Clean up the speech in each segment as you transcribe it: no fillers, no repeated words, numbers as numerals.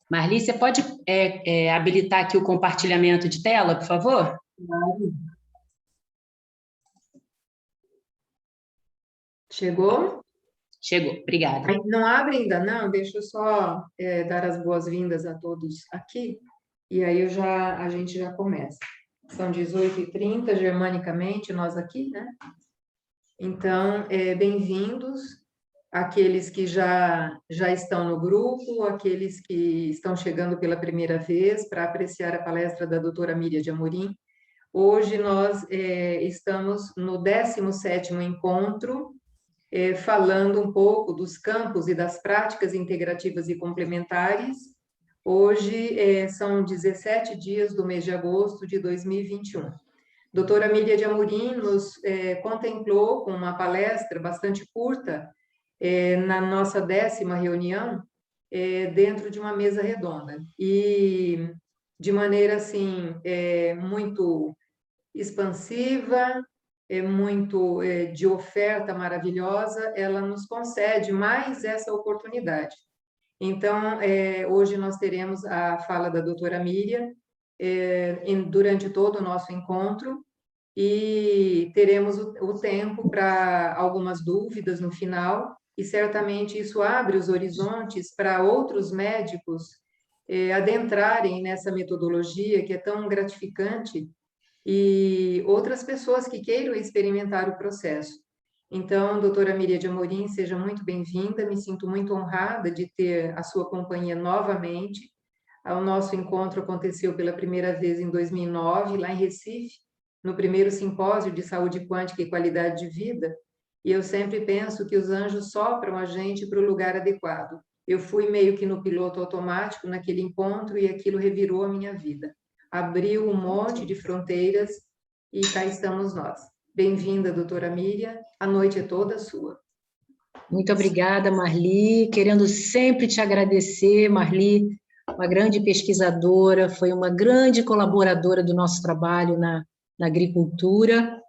Marli, você pode habilitar aqui o compartilhamento de tela, por favor? Chegou? Chegou, obrigada. Não abre ainda, não. Deixa eu só dar as boas-vindas a todos aqui. E aí a gente já começa. São 18h30, germanicamente, nós aqui, né? Então, bem-vindos aqueles que já estão no grupo, aqueles que estão chegando pela primeira vez para apreciar a palestra da doutora Míria de Amorim. Hoje nós estamos no 17º encontro, falando um pouco dos campos e das práticas integrativas e complementares. Hoje são 17 dias do mês de agosto de 2021. Doutora Míria de Amorim nos contemplou com uma palestra bastante curta na nossa 10ª reunião, dentro de uma mesa redonda. E de maneira assim muito expansiva, muito de oferta maravilhosa, ela nos concede mais essa oportunidade. Então, hoje nós teremos a fala da doutora Míria durante todo o nosso encontro, e teremos o tempo para algumas dúvidas no final, e certamente isso abre os horizontes para outros médicos adentrarem nessa metodologia que é tão gratificante, e outras pessoas que queiram experimentar o processo. Então, doutora Míria de Amorim, seja muito bem-vinda, me sinto muito honrada de ter a sua companhia novamente. O nosso encontro aconteceu pela primeira vez em 2009, lá em Recife, no primeiro simpósio de saúde quântica e qualidade de vida, e eu sempre penso que os anjos sopram a gente para o lugar adequado. Eu fui meio que no piloto automático naquele encontro e aquilo revirou a minha vida. Abriu um monte de fronteiras e cá estamos nós. Bem-vinda, doutora Míria, a noite é toda sua. Muito obrigada, Marli, querendo sempre te agradecer, Marli, uma grande pesquisadora, foi uma grande colaboradora do nosso trabalho na agricultura.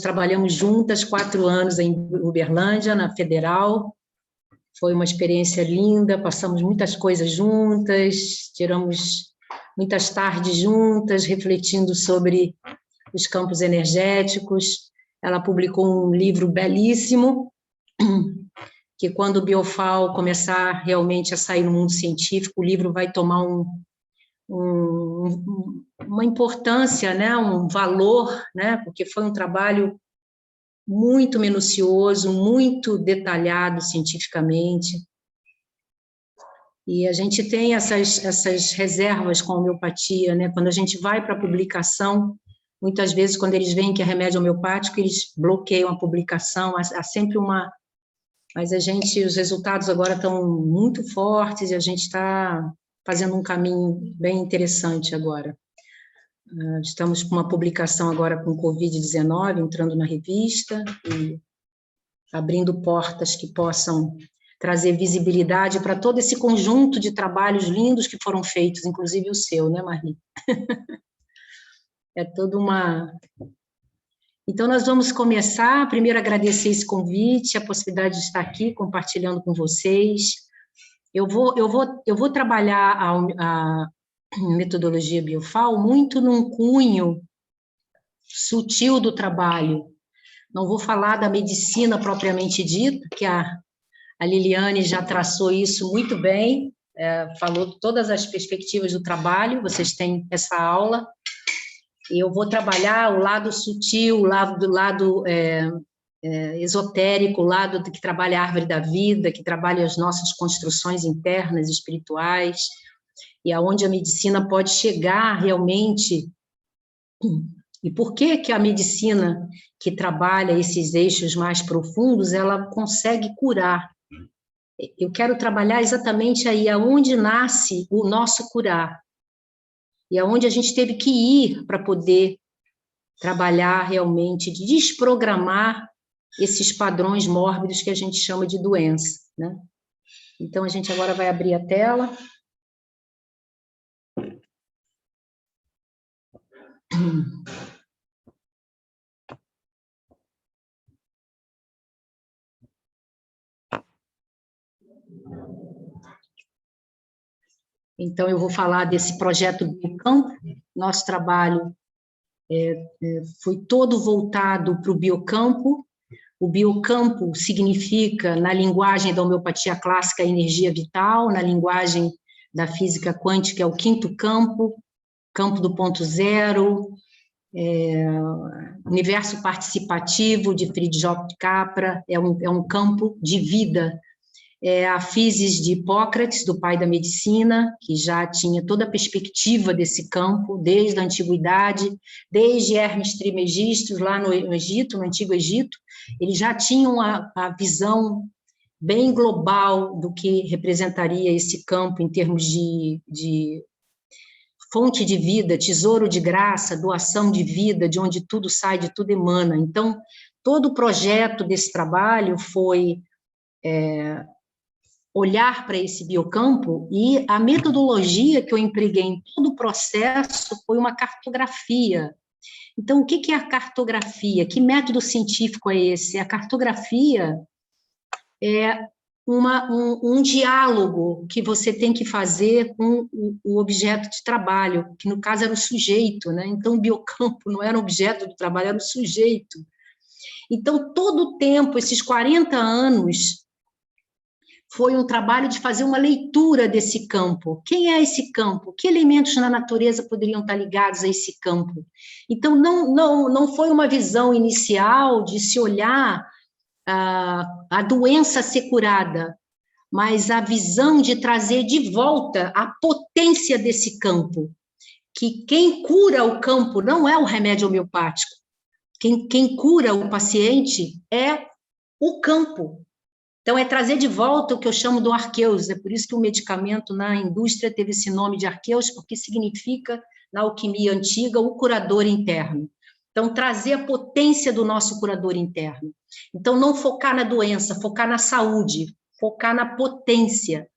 Trabalhamos juntas 4 anos em Uberlândia, na Federal. Foi uma experiência linda, passamos muitas coisas juntas, tiramos muitas tardes juntas, refletindo sobre os campos energéticos. Ela publicou um livro belíssimo, que quando o Biofal começar realmente a sair no mundo científico, o livro vai tomar uma importância, né, um valor, né, porque foi um trabalho muito minucioso, muito detalhado cientificamente, e a gente tem essas reservas com a homeopatia, né, quando a gente vai para a publicação, muitas vezes quando eles veem que é remédio homeopático, eles bloqueiam a publicação, há sempre uma... Mas os resultados agora estão muito fortes e a gente está fazendo um caminho bem interessante agora. Estamos com uma publicação agora com Covid-19, entrando na revista e abrindo portas que possam trazer visibilidade para todo esse conjunto de trabalhos lindos que foram feitos, inclusive o seu, né, Marli? É toda uma... Então, nós vamos começar, primeiro agradecer esse convite, a possibilidade de estar aqui compartilhando com vocês. Eu vou trabalhar a metodologia Biofal muito num cunho sutil do trabalho. Não vou falar da medicina propriamente dita, que a Liliane já traçou isso muito bem, falou todas as perspectivas do trabalho, vocês têm essa aula. Eu vou trabalhar o lado sutil, o lado esotérico, o lado que trabalha a árvore da vida, que trabalha as nossas construções internas, espirituais, e aonde a medicina pode chegar realmente. E por que a medicina que trabalha esses eixos mais profundos, ela consegue curar? Eu quero trabalhar exatamente aí aonde nasce o nosso curar, e aonde a gente teve que ir para poder trabalhar realmente, desprogramar esses padrões mórbidos que a gente chama de doença, né? Então, a gente agora vai abrir a tela. Então, eu vou falar desse projeto Biocampo. Nosso trabalho foi todo voltado para o biocampo. O biocampo significa, na linguagem da homeopatia clássica, energia vital, na linguagem da física quântica, é o quinto campo, campo do ponto zero, universo participativo de Fritjof Capra, é um campo de vida. A Físis de Hipócrates, do pai da medicina, que já tinha toda a perspectiva desse campo, desde a antiguidade, desde Hermes Trismegisto, lá no Egito, no Antigo Egito, eles já tinham a visão bem global do que representaria esse campo em termos de fonte de vida, tesouro de graça, doação de vida, de onde tudo sai, de tudo emana. Então, todo o projeto desse trabalho foi olhar para esse biocampo, e a metodologia que eu empreguei em todo o processo foi uma cartografia. Então, o que é a cartografia? Que método científico é esse? A cartografia é um diálogo que você tem que fazer com o objeto de trabalho, que no caso era o sujeito, né? Então, o biocampo não era o objeto do trabalho, era o sujeito. Então, todo o tempo, esses 40 anos, foi um trabalho de fazer uma leitura desse campo. Quem é esse campo? Que elementos na natureza poderiam estar ligados a esse campo? Então, não foi uma visão inicial de se olhar a doença a ser curada, mas a visão de trazer de volta a potência desse campo, que quem cura o campo não é o remédio homeopático, quem cura o paciente é o campo. Então, é trazer de volta o que eu chamo do arqueus, é por isso que o medicamento na indústria teve esse nome de arqueus, porque significa, na alquimia antiga, o curador interno. Então, trazer a potência do nosso curador interno. Então, não focar na doença, focar na saúde, focar na potência.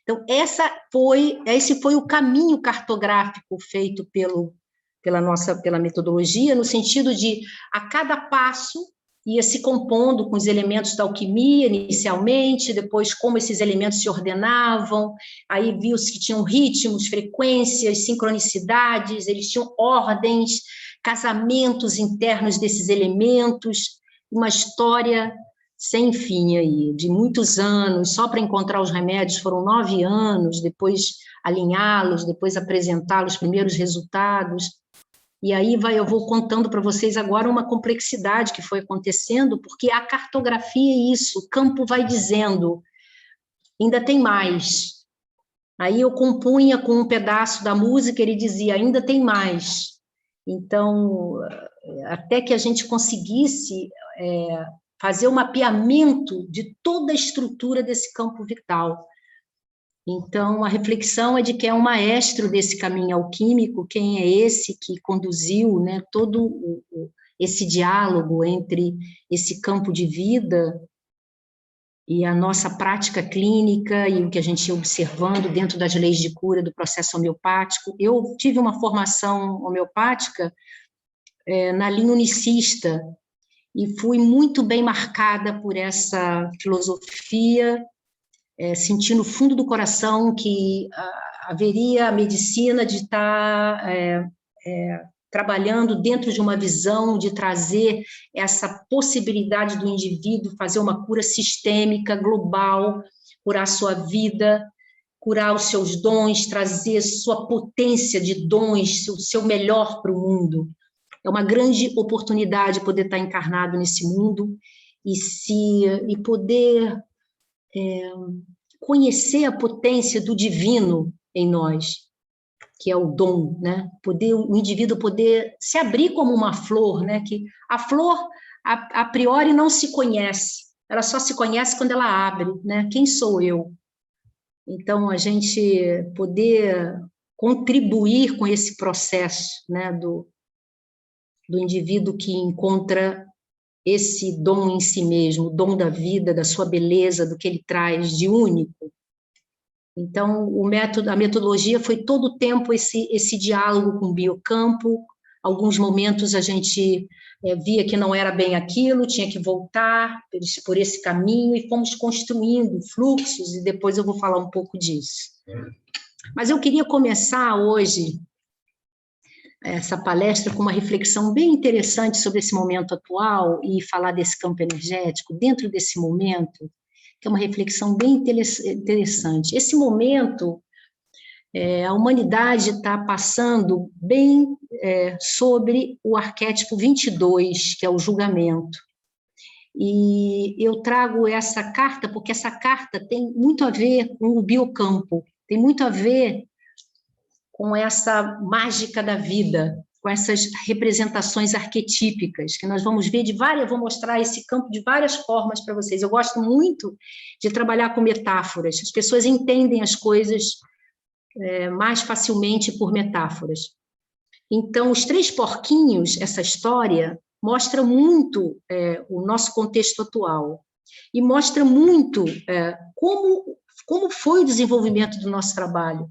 Então, esse foi o caminho cartográfico feito pela metodologia, no sentido de, a cada passo, ia se compondo com os elementos da alquimia, inicialmente, depois como esses elementos se ordenavam, aí viu-se que tinham ritmos, frequências, sincronicidades, eles tinham ordens, casamentos internos desses elementos, uma história sem fim aí, de muitos anos, só para encontrar os remédios foram 9 anos, depois alinhá-los, depois apresentá-los, os primeiros resultados. E aí eu vou contando para vocês agora uma complexidade que foi acontecendo, porque a cartografia é isso, o campo vai dizendo, ainda tem mais. Aí eu compunha com um pedaço da música, ele dizia, ainda tem mais. Então, até que a gente conseguisse fazer um mapeamento de toda a estrutura desse campo vital. Então, a reflexão é de quem é um maestro desse caminho alquímico, quem é esse que conduziu, né, todo esse diálogo entre esse campo de vida e a nossa prática clínica e o que a gente ia observando dentro das leis de cura do processo homeopático. Eu tive uma formação homeopática na linha unicista e fui muito bem marcada por essa filosofia, senti no fundo do coração que haveria a medicina de estar trabalhando dentro de uma visão de trazer essa possibilidade do indivíduo fazer uma cura sistêmica, global, curar sua vida, curar os seus dons, trazer sua potência de dons, o seu melhor para o mundo. É uma grande oportunidade poder estar encarnado nesse mundo e poder conhecer a potência do divino em nós, que é o dom, né? O indivíduo poder se abrir como uma flor, né? Que a flor, a priori, não se conhece, ela só se conhece quando ela abre, né? Quem sou eu? Então, a gente poder contribuir com esse processo, né? Do indivíduo que encontra esse dom em si mesmo, o dom da vida, da sua beleza, do que ele traz de único. Então, a metodologia foi todo o tempo esse diálogo com o biocampo. Alguns momentos a gente via que não era bem aquilo, tinha que voltar por esse caminho, e fomos construindo fluxos, e depois eu vou falar um pouco disso. Mas eu queria começar hoje essa palestra com uma reflexão bem interessante sobre esse momento atual e falar desse campo energético dentro desse momento, que é uma reflexão bem interessante. Esse momento, a humanidade está passando bem sobre o arquétipo 22, que é o julgamento. E eu trago essa carta porque essa carta tem muito a ver com o biocampo, tem muito a ver com essa mágica da vida, com essas representações arquetípicas, que nós vamos ver vou mostrar esse campo de várias formas para vocês. Eu gosto muito de trabalhar com metáforas, as pessoas entendem as coisas mais facilmente por metáforas. Então, os 3 porquinhos, essa história, mostra muito o nosso contexto atual, e mostra muito como foi o desenvolvimento do nosso trabalho.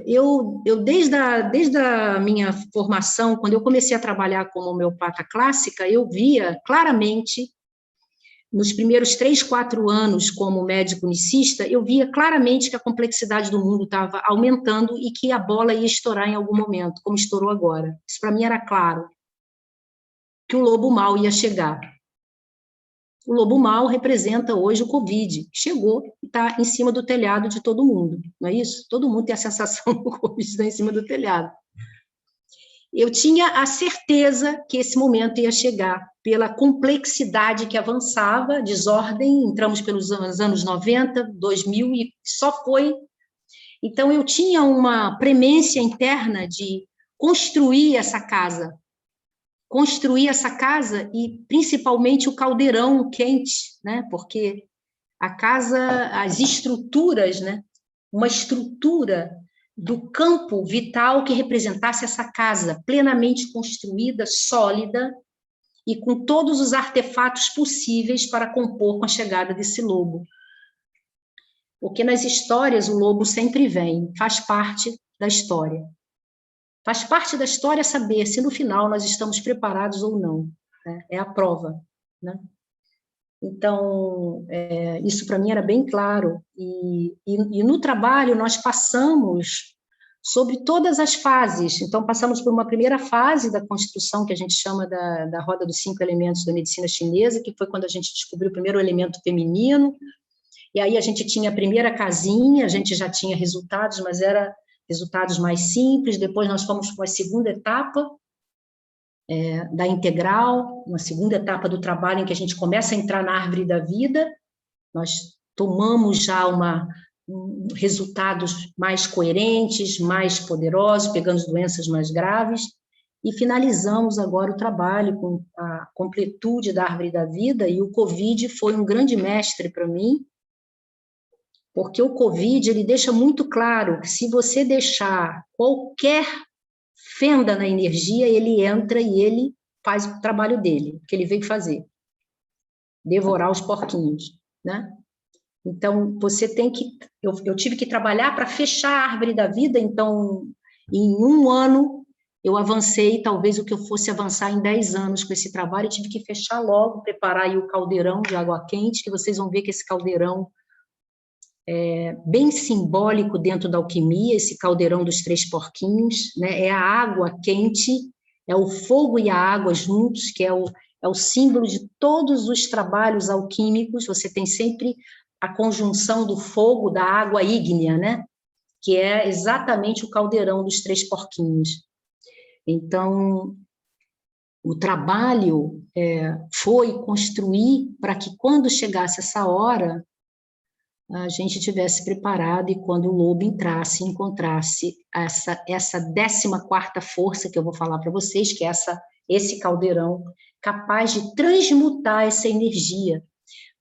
Eu desde a minha formação, quando eu comecei a trabalhar como homeopata clássica, eu via claramente, nos primeiros 3, 4 anos como médico unicista, eu via claramente que a complexidade do mundo estava aumentando e que a bola ia estourar em algum momento, como estourou agora. Isso para mim era claro, que o lobo mau ia chegar. O lobo mau representa hoje o Covid, chegou e está em cima do telhado de todo mundo, não é isso? Todo mundo tem a sensação do Covid está em cima do telhado. Eu tinha a certeza que esse momento ia chegar, pela complexidade que avançava, desordem, entramos pelos anos 90, 2000 e só foi. Então, eu tinha uma premência interna de construir essa casa e, principalmente, o caldeirão quente, né? Porque a casa, as estruturas, né? Uma estrutura do campo vital que representasse essa casa, plenamente construída, sólida, e com todos os artefatos possíveis para compor com a chegada desse lobo. Porque nas histórias o lobo sempre vem, faz parte da história. Faz parte da história saber se no final nós estamos preparados ou não, né? É a prova, né? Então, isso para mim era bem claro, e no trabalho nós passamos sobre todas as fases. Então, passamos por uma primeira fase da construção, que a gente chama da roda dos 5 elementos da medicina chinesa, que foi quando a gente descobriu o primeiro elemento feminino, e aí a gente tinha a primeira casinha, a gente já tinha resultados, mas era resultados mais simples. Depois nós fomos para a segunda etapa da integral, uma segunda etapa do trabalho em que a gente começa a entrar na árvore da vida. Nós tomamos já resultados mais coerentes, mais poderosos, pegando doenças mais graves, e finalizamos agora o trabalho com a completude da árvore da vida, e o Covid foi um grande mestre para mim, porque o Covid, ele deixa muito claro que se você deixar qualquer fenda na energia, ele entra e ele faz o trabalho dele, que ele veio fazer, devorar os porquinhos, né? Então, você tem que... Eu tive que trabalhar para fechar a árvore da vida, então, em 1 ano, eu avancei, talvez o que eu fosse avançar em 10 anos com esse trabalho, eu tive que fechar logo, preparar aí o caldeirão de água quente, que vocês vão ver que esse caldeirão é bem simbólico dentro da alquimia, esse caldeirão dos 3 porquinhos, né? É a água quente, é o fogo e a água juntos, que é o símbolo de todos os trabalhos alquímicos. Você tem sempre a conjunção do fogo, da água ígnea, né? Que é exatamente o caldeirão dos 3 porquinhos. Então, o trabalho foi construir para que, quando chegasse essa hora, a gente tivesse preparado, e quando o lobo entrasse, encontrasse essa 14ª força que eu vou falar para vocês, que é esse caldeirão capaz de transmutar essa energia.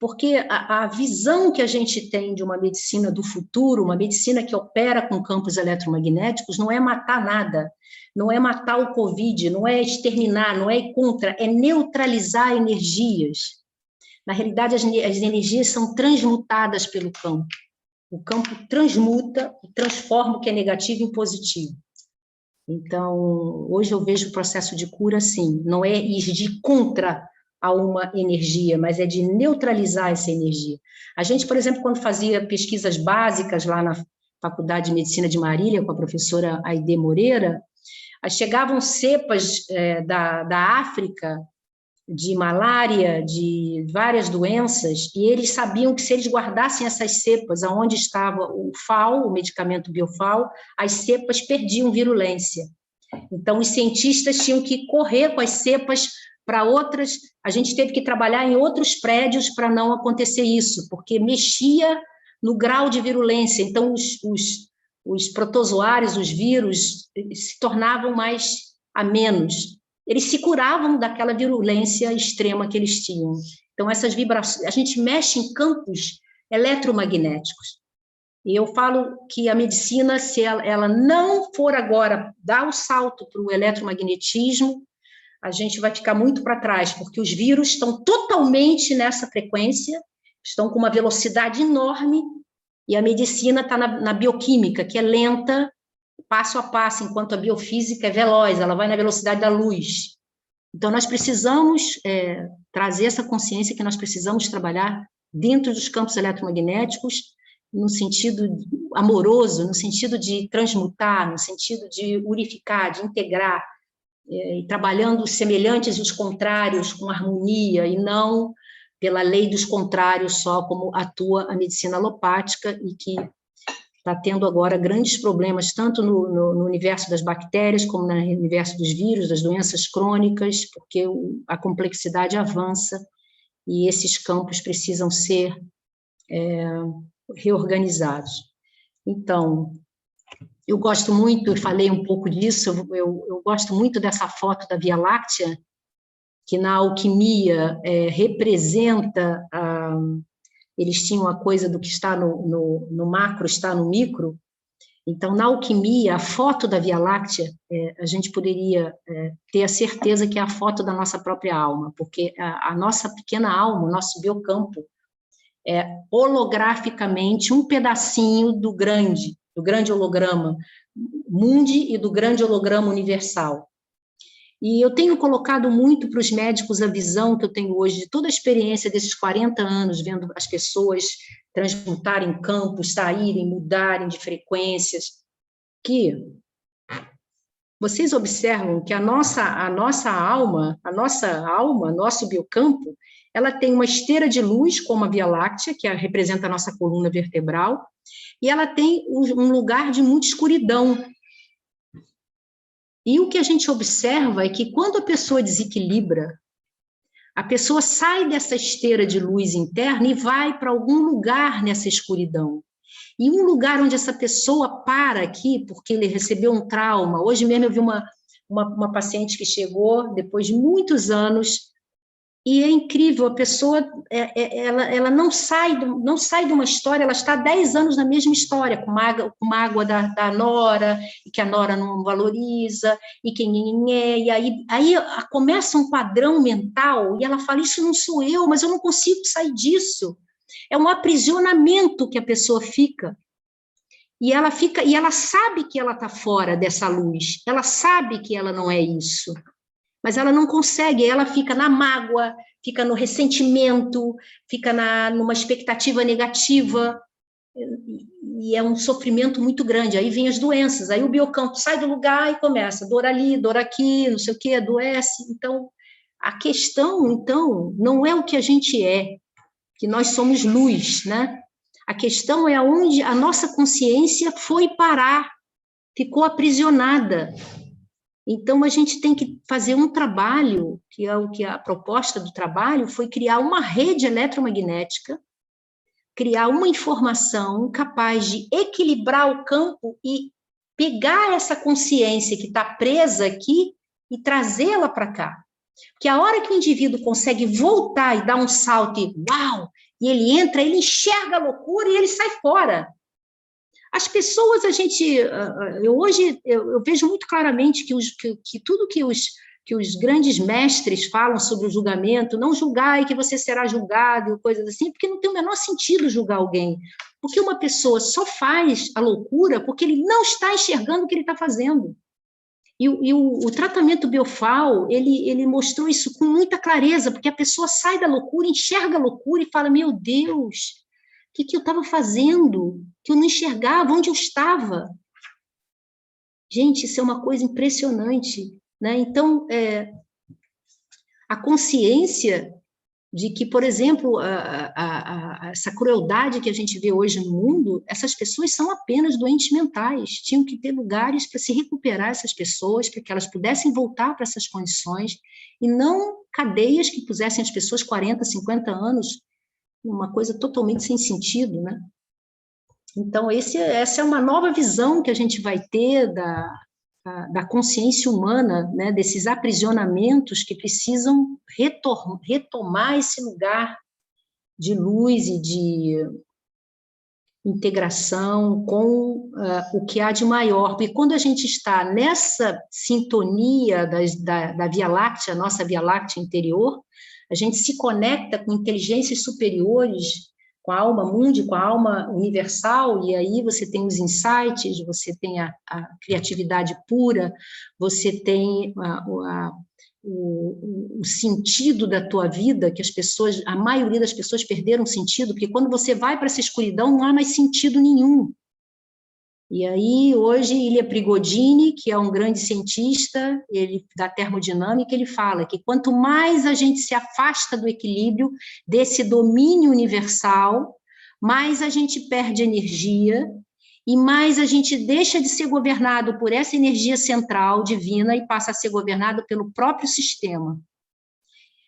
Porque a visão que a gente tem de uma medicina do futuro, uma medicina que opera com campos eletromagnéticos, não é matar nada, não é matar o Covid, não é exterminar, não é ir contra, é neutralizar energias. Na realidade, as energias são transmutadas pelo campo. O campo transmuta e transforma o que é negativo em positivo. Então, hoje eu vejo o processo de cura assim, não é ir de contra a uma energia, mas é de neutralizar essa energia. A gente, por exemplo, quando fazia pesquisas básicas lá Faculdade de Medicina de Marília, com a professora Aide Moreira, chegavam cepas da África, de malária, de várias doenças, e eles sabiam que se eles guardassem essas cepas aonde estava o FAO, o medicamento Biofal, as cepas perdiam virulência. Então, os cientistas tinham que correr com as cepas para outras, a gente teve que trabalhar em outros prédios para não acontecer isso, porque mexia no grau de virulência, então os protozoários, os vírus, se tornavam mais a menos. Eles se curavam daquela virulência extrema que eles tinham. Então, essas vibrações, a gente mexe em campos eletromagnéticos. E eu falo que a medicina, se ela não for agora dar o salto para o eletromagnetismo, a gente vai ficar muito para trás, porque os vírus estão totalmente nessa frequência, estão com uma velocidade enorme, e a medicina está na bioquímica, que é lenta, passo a passo, enquanto a biofísica é veloz, ela vai na velocidade da luz. Então, nós precisamos trazer essa consciência que nós precisamos trabalhar dentro dos campos eletromagnéticos, no sentido amoroso, no sentido de transmutar, no sentido de unificar, de integrar, e trabalhando os semelhantes e os contrários com harmonia, e não pela lei dos contrários só, como atua a medicina alopática, e que está tendo agora grandes problemas, tanto no universo das bactérias, como no universo dos vírus, das doenças crônicas, porque a complexidade avança, e esses campos precisam ser reorganizados. Então, eu gosto muito, falei um pouco disso, eu gosto muito dessa foto da Via Láctea, que na alquimia representa, eles tinham a coisa do que está no macro, está no micro. Então, na alquimia, a foto da Via Láctea, a gente poderia ter a certeza que é a foto da nossa própria alma, porque a nossa pequena alma, o nosso biocampo, é holograficamente um pedacinho do grande holograma mundi e do grande holograma universal. E eu tenho colocado muito para os médicos a visão que eu tenho hoje, de toda a experiência desses 40 anos, vendo as pessoas transmutarem campos, saírem, mudarem de frequências, que vocês observam que a nossa alma, nosso biocampo, ela tem uma esteira de luz, como a Via Láctea, que representa a nossa coluna vertebral, e ela tem um lugar de muita escuridão. E o que a gente observa é que quando a pessoa desequilibra, a pessoa sai dessa esteira de luz interna e vai para algum lugar nessa escuridão. E um lugar onde essa pessoa para aqui, porque ele recebeu um trauma. Hoje mesmo eu vi uma paciente que chegou, depois de muitos anos, e é incrível, a pessoa, ela não sai de uma história, ela está há 10 anos na mesma história, com mágoa da nora, e que a nora não valoriza, e quem é, e aí começa um padrão mental, e ela fala, isso não sou eu, mas eu não consigo sair disso. É um aprisionamento que a pessoa fica, e ela sabe que ela está fora dessa luz, ela sabe que ela não é isso, mas ela não consegue, ela fica na mágoa, fica no ressentimento, fica numa expectativa negativa, e é um sofrimento muito grande. Aí vem as doenças, aí o biocampo sai do lugar e começa, dor ali, dor aqui, não sei o quê, adoece. Então, a questão, então, não é o que a gente é, que nós somos luz, né? A questão é onde a nossa consciência foi parar, ficou aprisionada. Então, a gente tem que fazer um trabalho, que é o que a proposta do trabalho foi criar uma rede eletromagnética, criar uma informação capaz de equilibrar o campo e pegar essa consciência que está presa aqui e trazê-la para cá. Porque a hora que o indivíduo consegue voltar e dar um salto e uau, e ele entra, ele enxerga a loucura e ele sai fora. As pessoas, hoje eu vejo muito claramente que tudo que os grandes mestres falam sobre o julgamento, não julgai que você será julgado, coisas assim, porque não tem o menor sentido julgar alguém. Porque uma pessoa só faz a loucura porque ele não está enxergando o que ele está fazendo. E o tratamento Biofal, ele mostrou isso com muita clareza, porque a pessoa sai da loucura, enxerga a loucura e fala, meu Deus, que eu estava fazendo, que eu não enxergava, onde eu estava. Gente, isso é uma coisa impressionante, né? Então, a consciência de que, por exemplo, essa crueldade que a gente vê hoje no mundo, essas pessoas são apenas doentes mentais, tinham que ter lugares para se recuperar essas pessoas, para que elas pudessem voltar para essas condições, e não cadeias que pusessem as pessoas 40, 50 anos, uma coisa totalmente sem sentido, né? Então, essa é uma nova visão que a gente vai ter da consciência humana, né, desses aprisionamentos que precisam retomar esse lugar de luz e de integração com o que há de maior. Porque quando a gente está nessa sintonia da Via Láctea, nossa Via Láctea interior, a gente se conecta com inteligências superiores, com a alma mundi, com a alma universal, e aí você tem os insights, você tem a criatividade pura, você tem o sentido da tua vida, que a maioria das pessoas perderam sentido, porque quando você vai para essa escuridão, não há mais sentido nenhum. E aí, hoje, Ilya Prigogine, que é um grande cientista da termodinâmica, ele fala que quanto mais a gente se afasta do equilíbrio, desse domínio universal, mais a gente perde energia e mais a gente deixa de ser governado por essa energia central divina e passa a ser governado pelo próprio sistema.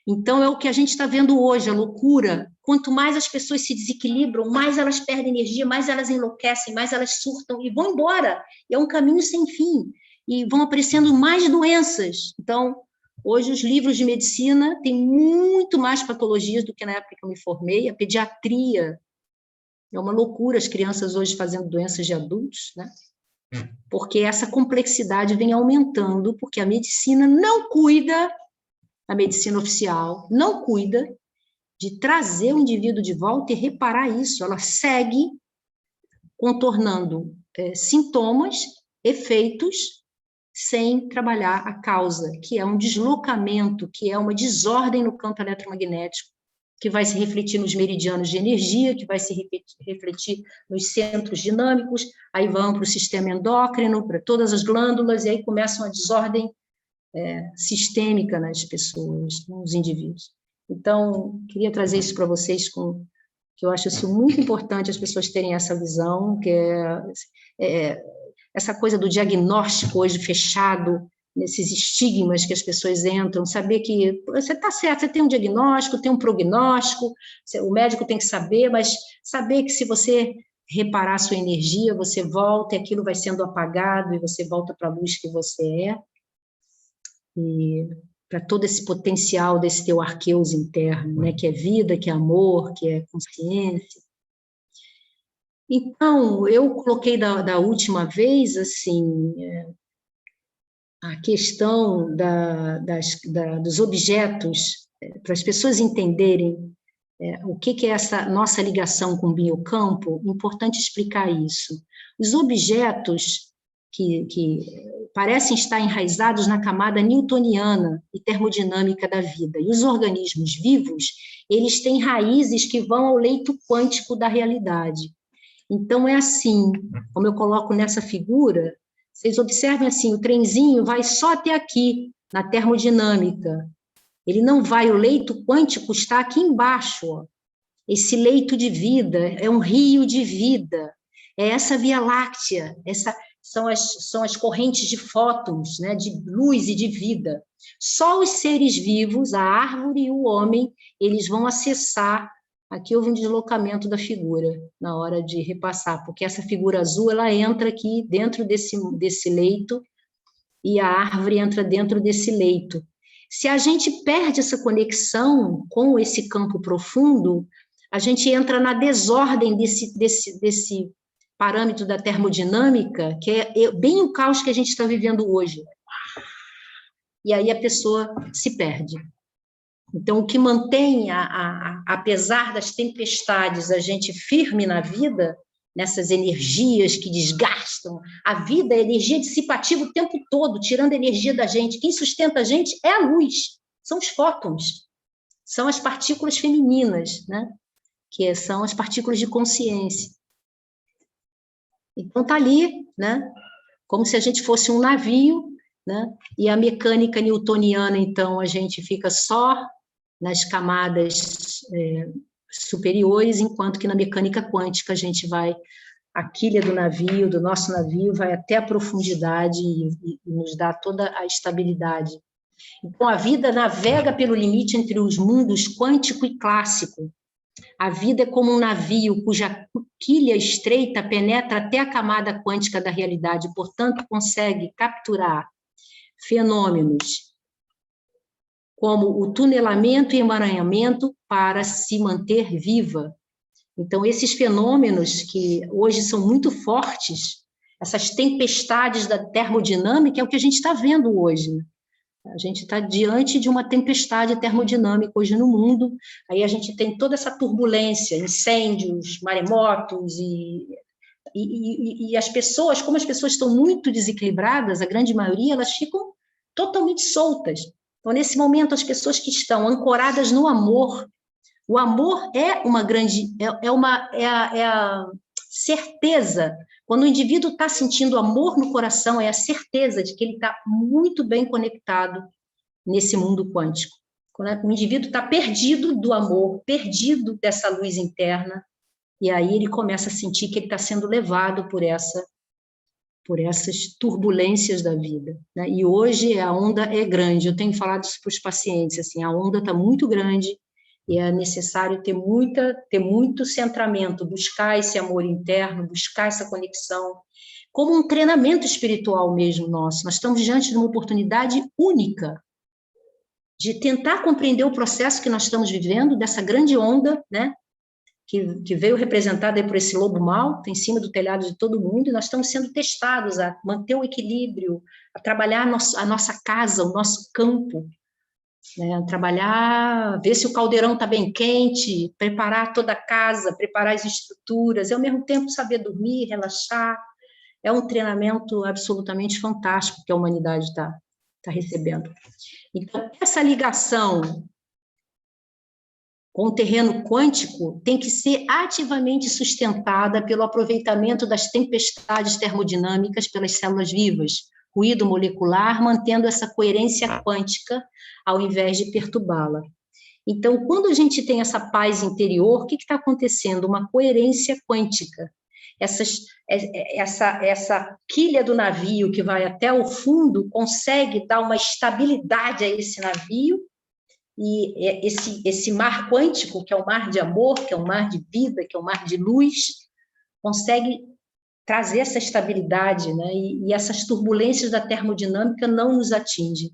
Então, é o que a gente está vendo hoje, a loucura. Quanto mais as pessoas se desequilibram, mais elas perdem energia, mais elas enlouquecem, mais elas surtam e vão embora. É um caminho sem fim. E vão aparecendo mais doenças. Então, hoje os livros de medicina têm muito mais patologias do que na época que eu me formei. A pediatria é uma loucura, as crianças hoje fazendo doenças de adultos, né? Porque essa complexidade vem aumentando, porque a medicina não cuida, a medicina oficial não cuida de trazer o indivíduo de volta e reparar isso. Ela segue contornando sintomas, efeitos, sem trabalhar a causa, que é um deslocamento, que é uma desordem no campo eletromagnético, que vai se refletir nos meridianos de energia, que vai se refletir nos centros dinâmicos, aí vão para o sistema endócrino, para todas as glândulas, e aí começa uma desordem sistêmica nas pessoas, nos indivíduos. Então, queria trazer isso para vocês, que eu acho isso muito importante, as pessoas terem essa visão, que essa coisa do diagnóstico hoje fechado, nesses estigmas que as pessoas entram, saber que você está certo, você tem um diagnóstico, tem um prognóstico, o médico tem que saber, mas saber que se você reparar a sua energia, você volta e aquilo vai sendo apagado e você volta para a luz que você é. E para todo esse potencial desse teu arqueus interno, né, que é vida, que é amor, que é consciência. Então, eu coloquei da última vez, assim, a questão dos objetos, para as pessoas entenderem o que é essa nossa ligação com o biocampo, é importante explicar isso. Os objetos que parecem estar enraizados na camada newtoniana e termodinâmica da vida. E os organismos vivos, eles têm raízes que vão ao leito quântico da realidade. Então, é assim, como eu coloco nessa figura, vocês observem assim, o trenzinho vai só até aqui, na termodinâmica. Ele não vai, o leito quântico está aqui embaixo, ó. Esse leito de vida, é um rio de vida, é essa Via Láctea, são as correntes de fótons, né, de luz e de vida. Só os seres vivos, a árvore e o homem, eles vão acessar. Aqui houve um deslocamento da figura na hora de repassar, porque essa figura azul, ela entra aqui dentro desse leito e a árvore entra dentro desse leito. Se a gente perde essa conexão com esse campo profundo, a gente entra na desordem desse parâmetro da termodinâmica, que é bem o caos que a gente está vivendo hoje. E aí a pessoa se perde. Então, o que mantém, apesar das tempestades, a gente firme na vida, nessas energias que desgastam, a vida é energia dissipativa o tempo todo, tirando a energia da gente. Quem sustenta a gente é a luz, são os fótons, são as partículas femininas, né? que são as partículas de consciência. Então, está ali, né? Como se a gente fosse um navio, né? E a mecânica newtoniana, então, a gente fica só nas camadas superiores, enquanto que na mecânica quântica a gente vai, a quilha do navio, do nosso navio, vai até a profundidade e nos dá toda a estabilidade. Então, a vida navega pelo limite entre os mundos quântico e clássico. A vida é como um navio cuja quilha estreita penetra até a camada quântica da realidade, portanto, consegue capturar fenômenos como o tunelamento e emaranhamento para se manter viva. Então, esses fenômenos que hoje são muito fortes, essas tempestades da termodinâmica, é o que a gente está vendo hoje, né? A gente está diante de uma tempestade termodinâmica hoje no mundo, aí a gente tem toda essa turbulência, incêndios, maremotos, e as pessoas, como as pessoas estão muito desequilibradas, a grande maioria, elas ficam totalmente soltas. Então, nesse momento, as pessoas que estão ancoradas no amor, o amor é uma grande, é a certeza. Quando o indivíduo está sentindo amor no coração, é a certeza de que ele está muito bem conectado nesse mundo quântico. Quando o indivíduo está perdido do amor, perdido dessa luz interna, e aí ele começa a sentir que ele está sendo levado por essas turbulências da vida, né? E hoje a onda é grande, eu tenho falado isso para os pacientes, assim, a onda está muito grande, e é necessário ter muito centramento, buscar esse amor interno, buscar essa conexão, como um treinamento espiritual mesmo nosso. Nós estamos diante de uma oportunidade única de tentar compreender o processo que nós estamos vivendo, dessa grande onda, né, que veio representada aí por esse lobo mau, está em cima do telhado de todo mundo, e nós estamos sendo testados a manter o equilíbrio, a trabalhar a nossa casa, o nosso campo, né, trabalhar, ver se o caldeirão está bem quente, preparar toda a casa, preparar as estruturas, e ao mesmo tempo saber dormir, relaxar. É um treinamento absolutamente fantástico que a humanidade está recebendo. Então, essa ligação com o terreno quântico tem que ser ativamente sustentada pelo aproveitamento das tempestades termodinâmicas pelas células vivas, ruído molecular, mantendo essa coerência quântica ao invés de perturbá-la. Então, quando a gente tem essa paz interior, o que está acontecendo? Uma coerência quântica. Essa quilha do navio que vai até o fundo consegue dar uma estabilidade a esse navio, e esse mar quântico, que é um mar de amor, que é um mar de vida, que é um mar de luz, consegue trazer essa estabilidade, né? E essas turbulências da termodinâmica não nos atingem,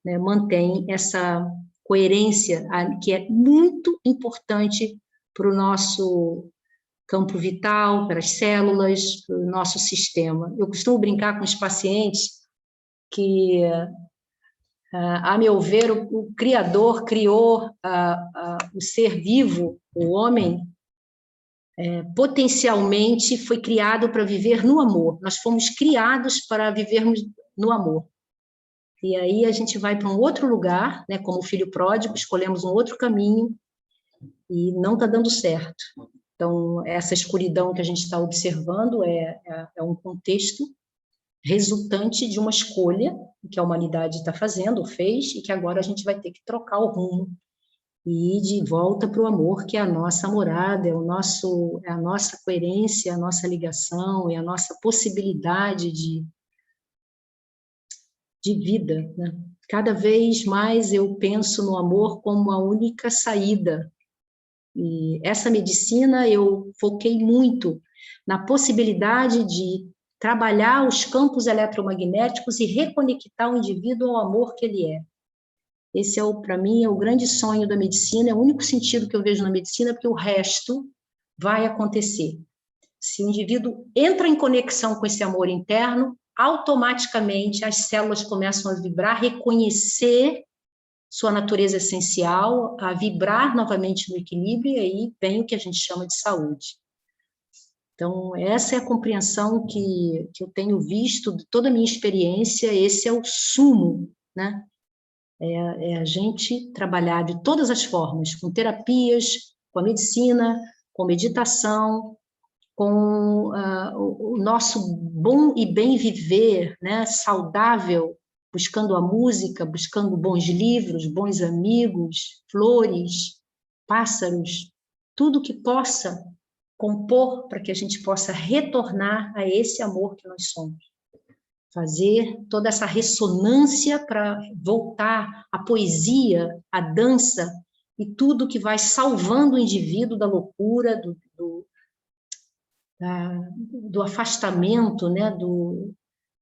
né? Mantém essa coerência, que é muito importante para o nosso campo vital, para as células, para o nosso sistema. Eu costumo brincar com os pacientes que, a meu ver, o Criador criou o ser vivo, o homem, potencialmente foi criado para viver no amor. Nós fomos criados para vivermos no amor. E aí a gente vai para um outro lugar, né, como o filho pródigo, escolhemos um outro caminho e não está dando certo. Então, essa escuridão que a gente está observando é um contexto resultante de uma escolha que a humanidade está fazendo, fez, e que agora a gente vai ter que trocar o rumo e ir de volta para o amor, que é a nossa morada, é a nossa coerência, a nossa ligação, é a nossa possibilidade de vida, né? Cada vez mais eu penso no amor como a única saída. E essa medicina eu foquei muito na possibilidade de trabalhar os campos eletromagnéticos e reconectar o indivíduo ao amor que ele é. Esse para mim, é o grande sonho da medicina, é o único sentido que eu vejo na medicina, porque o resto vai acontecer. Se o indivíduo entra em conexão com esse amor interno, automaticamente as células começam a vibrar, reconhecer sua natureza essencial, a vibrar novamente no equilíbrio, e aí vem o que a gente chama de saúde. Então, essa é a compreensão que eu tenho visto de toda a minha experiência, esse é o sumo, né? É a gente trabalhar de todas as formas, com terapias, com a medicina, com meditação, com o nosso bom e bem viver, né, saudável, buscando a música, buscando bons livros, bons amigos, flores, pássaros, tudo que possa compor para que a gente possa retornar a esse amor que nós somos. Fazer toda essa ressonância para voltar à poesia, à dança e tudo que vai salvando o indivíduo da loucura, do afastamento, né,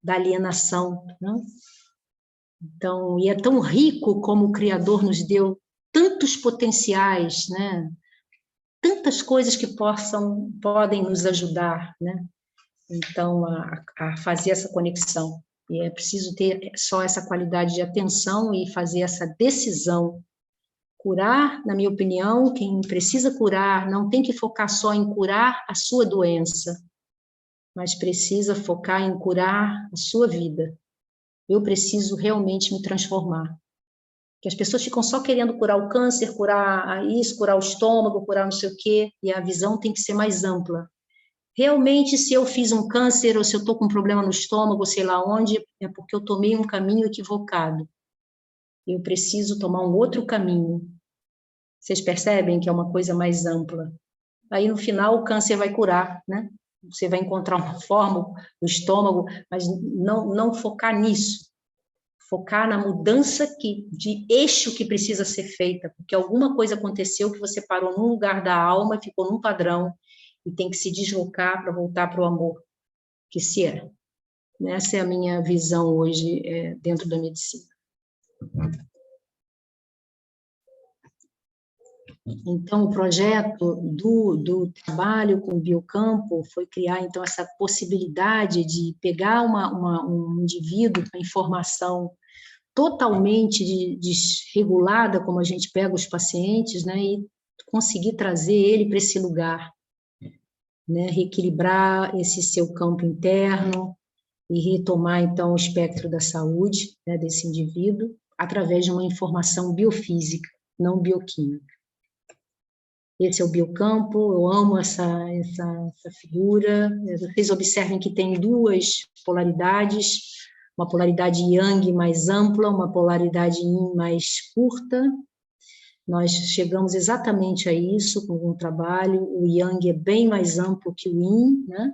da alienação, né? Então, e é tão rico como o Criador nos deu tantos potenciais, né? Tantas coisas que podem nos ajudar, né? Então, a fazer essa conexão. E é preciso ter só essa qualidade de atenção e fazer essa decisão. Curar, na minha opinião, quem precisa curar não tem que focar só em curar a sua doença, mas precisa focar em curar a sua vida. Eu preciso realmente me transformar. Que as pessoas ficam só querendo curar o câncer, curar isso, curar o estômago, curar não sei o quê, e a visão tem que ser mais ampla. Realmente, se eu fiz um câncer, ou se eu estou com um problema no estômago, sei lá onde, é porque eu tomei um caminho equivocado. Eu preciso tomar um outro caminho. Vocês percebem que é uma coisa mais ampla. Aí, no final, o câncer vai curar, né? Você vai encontrar uma forma no estômago, mas não focar nisso. Focar na mudança de eixo que precisa ser feita, porque alguma coisa aconteceu que você parou num lugar da alma, ficou num padrão, e tem que se deslocar para voltar para o amor que se é. Essa é a minha visão hoje dentro da medicina. Então, o projeto do trabalho com o biocampo foi criar, então, essa possibilidade de pegar um indivíduo com informação totalmente desregulada, como a gente pega os pacientes, né, e conseguir trazer ele para esse lugar, né, reequilibrar esse seu campo interno e retomar, então, o espectro da saúde, né, desse indivíduo, através de uma informação biofísica, não bioquímica. Esse é o biocampo, eu amo essa figura. Vocês observem que tem duas polaridades, uma polaridade yang mais ampla, uma polaridade yin mais curta. Nós chegamos exatamente a isso com um trabalho, o yang é bem mais amplo que o yin, né?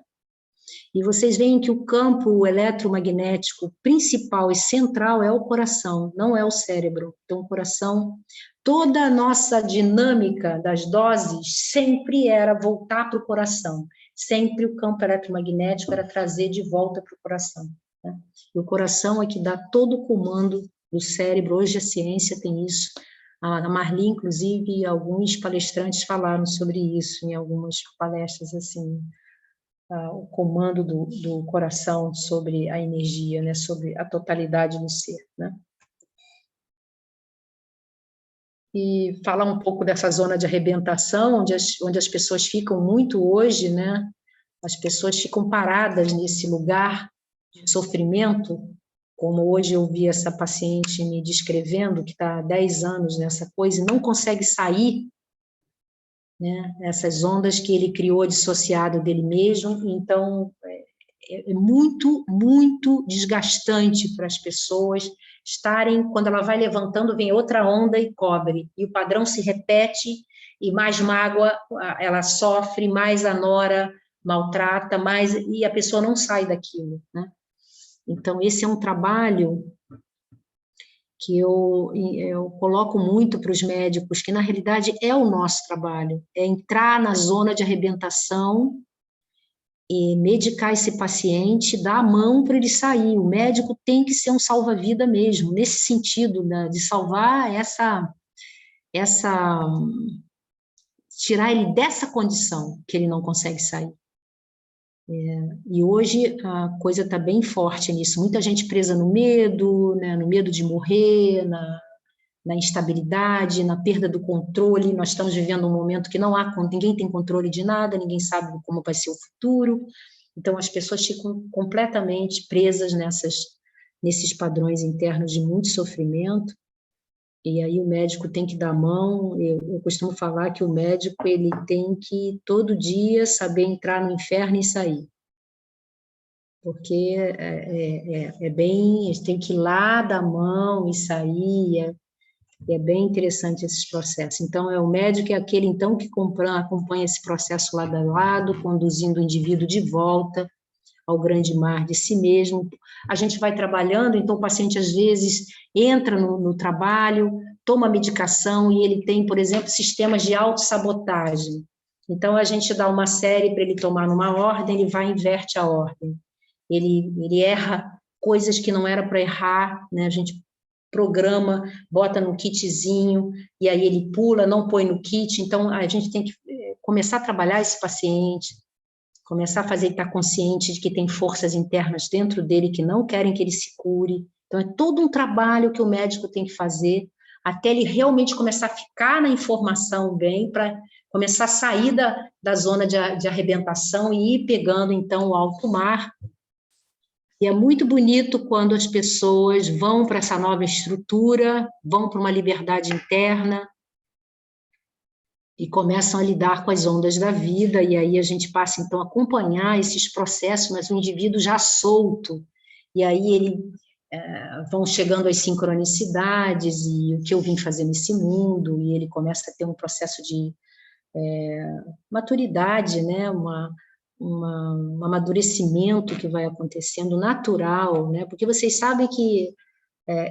E vocês veem que o campo eletromagnético principal e central é o coração, não é o cérebro. Então, o coração, toda a nossa dinâmica das doses sempre era voltar para o coração. Sempre o campo eletromagnético era trazer de volta para o coração, né? E o coração é que dá todo o comando do cérebro. Hoje a ciência tem isso. A Marli, inclusive, alguns palestrantes falaram sobre isso em algumas palestras, assim, o comando do coração sobre a energia, né, sobre a totalidade do ser, né? E falar um pouco dessa zona de arrebentação, onde as pessoas ficam muito hoje, né? As pessoas ficam paradas nesse lugar de sofrimento, como hoje eu vi essa paciente me descrevendo, que está há 10 anos nessa coisa, e não consegue sair, né? Essas ondas que ele criou dissociado dele mesmo. Então, é muito, muito desgastante para as pessoas estarem, quando ela vai levantando, vem outra onda e cobre, e o padrão se repete, e mais mágoa ela sofre, mais a nora maltrata, e a pessoa não sai daquilo, né? Então, esse é um trabalho que eu coloco muito para os médicos, que na realidade é o nosso trabalho, é entrar na zona de arrebentação e medicar esse paciente, dar a mão para ele sair. O médico tem que ser um salva-vida mesmo, nesse sentido, né, de salvar tirar ele dessa condição que ele não consegue sair. E hoje a coisa está bem forte nisso, muita gente presa no medo, né, no medo de morrer, na instabilidade, na perda do controle. Nós estamos vivendo um momento que ninguém tem controle de nada, ninguém sabe como vai ser o futuro, então as pessoas ficam completamente presas nesses padrões internos de muito sofrimento, E aí o médico tem que dar a mão. Eu costumo falar que o médico ele tem que, todo dia, saber entrar no inferno e sair. Porque é bem... tem que ir lá, dar a mão e sair. É bem interessante esses processos. Então, o médico é aquele, então, que acompanha esse processo lado a lado, conduzindo o indivíduo de volta ao grande mar de si mesmo. A gente vai trabalhando, então o paciente, às vezes, entra no trabalho, toma medicação, e ele tem, por exemplo, sistemas de autossabotagem. Então, a gente dá uma série para ele tomar numa ordem, ele vai e inverte a ordem. Ele erra coisas que não era para errar, né? A gente programa, bota no kitzinho, e aí ele pula, não põe no kit. Então, a gente tem que começar a trabalhar esse paciente, começar a fazer ele estar consciente de que tem forças internas dentro dele que não querem que ele se cure. Então, é todo um trabalho que o médico tem que fazer até ele realmente começar a ficar na informação bem, para começar a sair da zona de arrebentação e ir pegando, então, o alto mar. E é muito bonito quando as pessoas vão para essa nova estrutura, vão para uma liberdade interna, e começam a lidar com as ondas da vida, e aí a gente passa, então, a acompanhar esses processos, mas o indivíduo já solto, e aí vão chegando as sincronicidades, e o que eu vim fazer nesse mundo, e ele começa a ter um processo de maturidade, né, um amadurecimento que vai acontecendo natural, né, porque vocês sabem que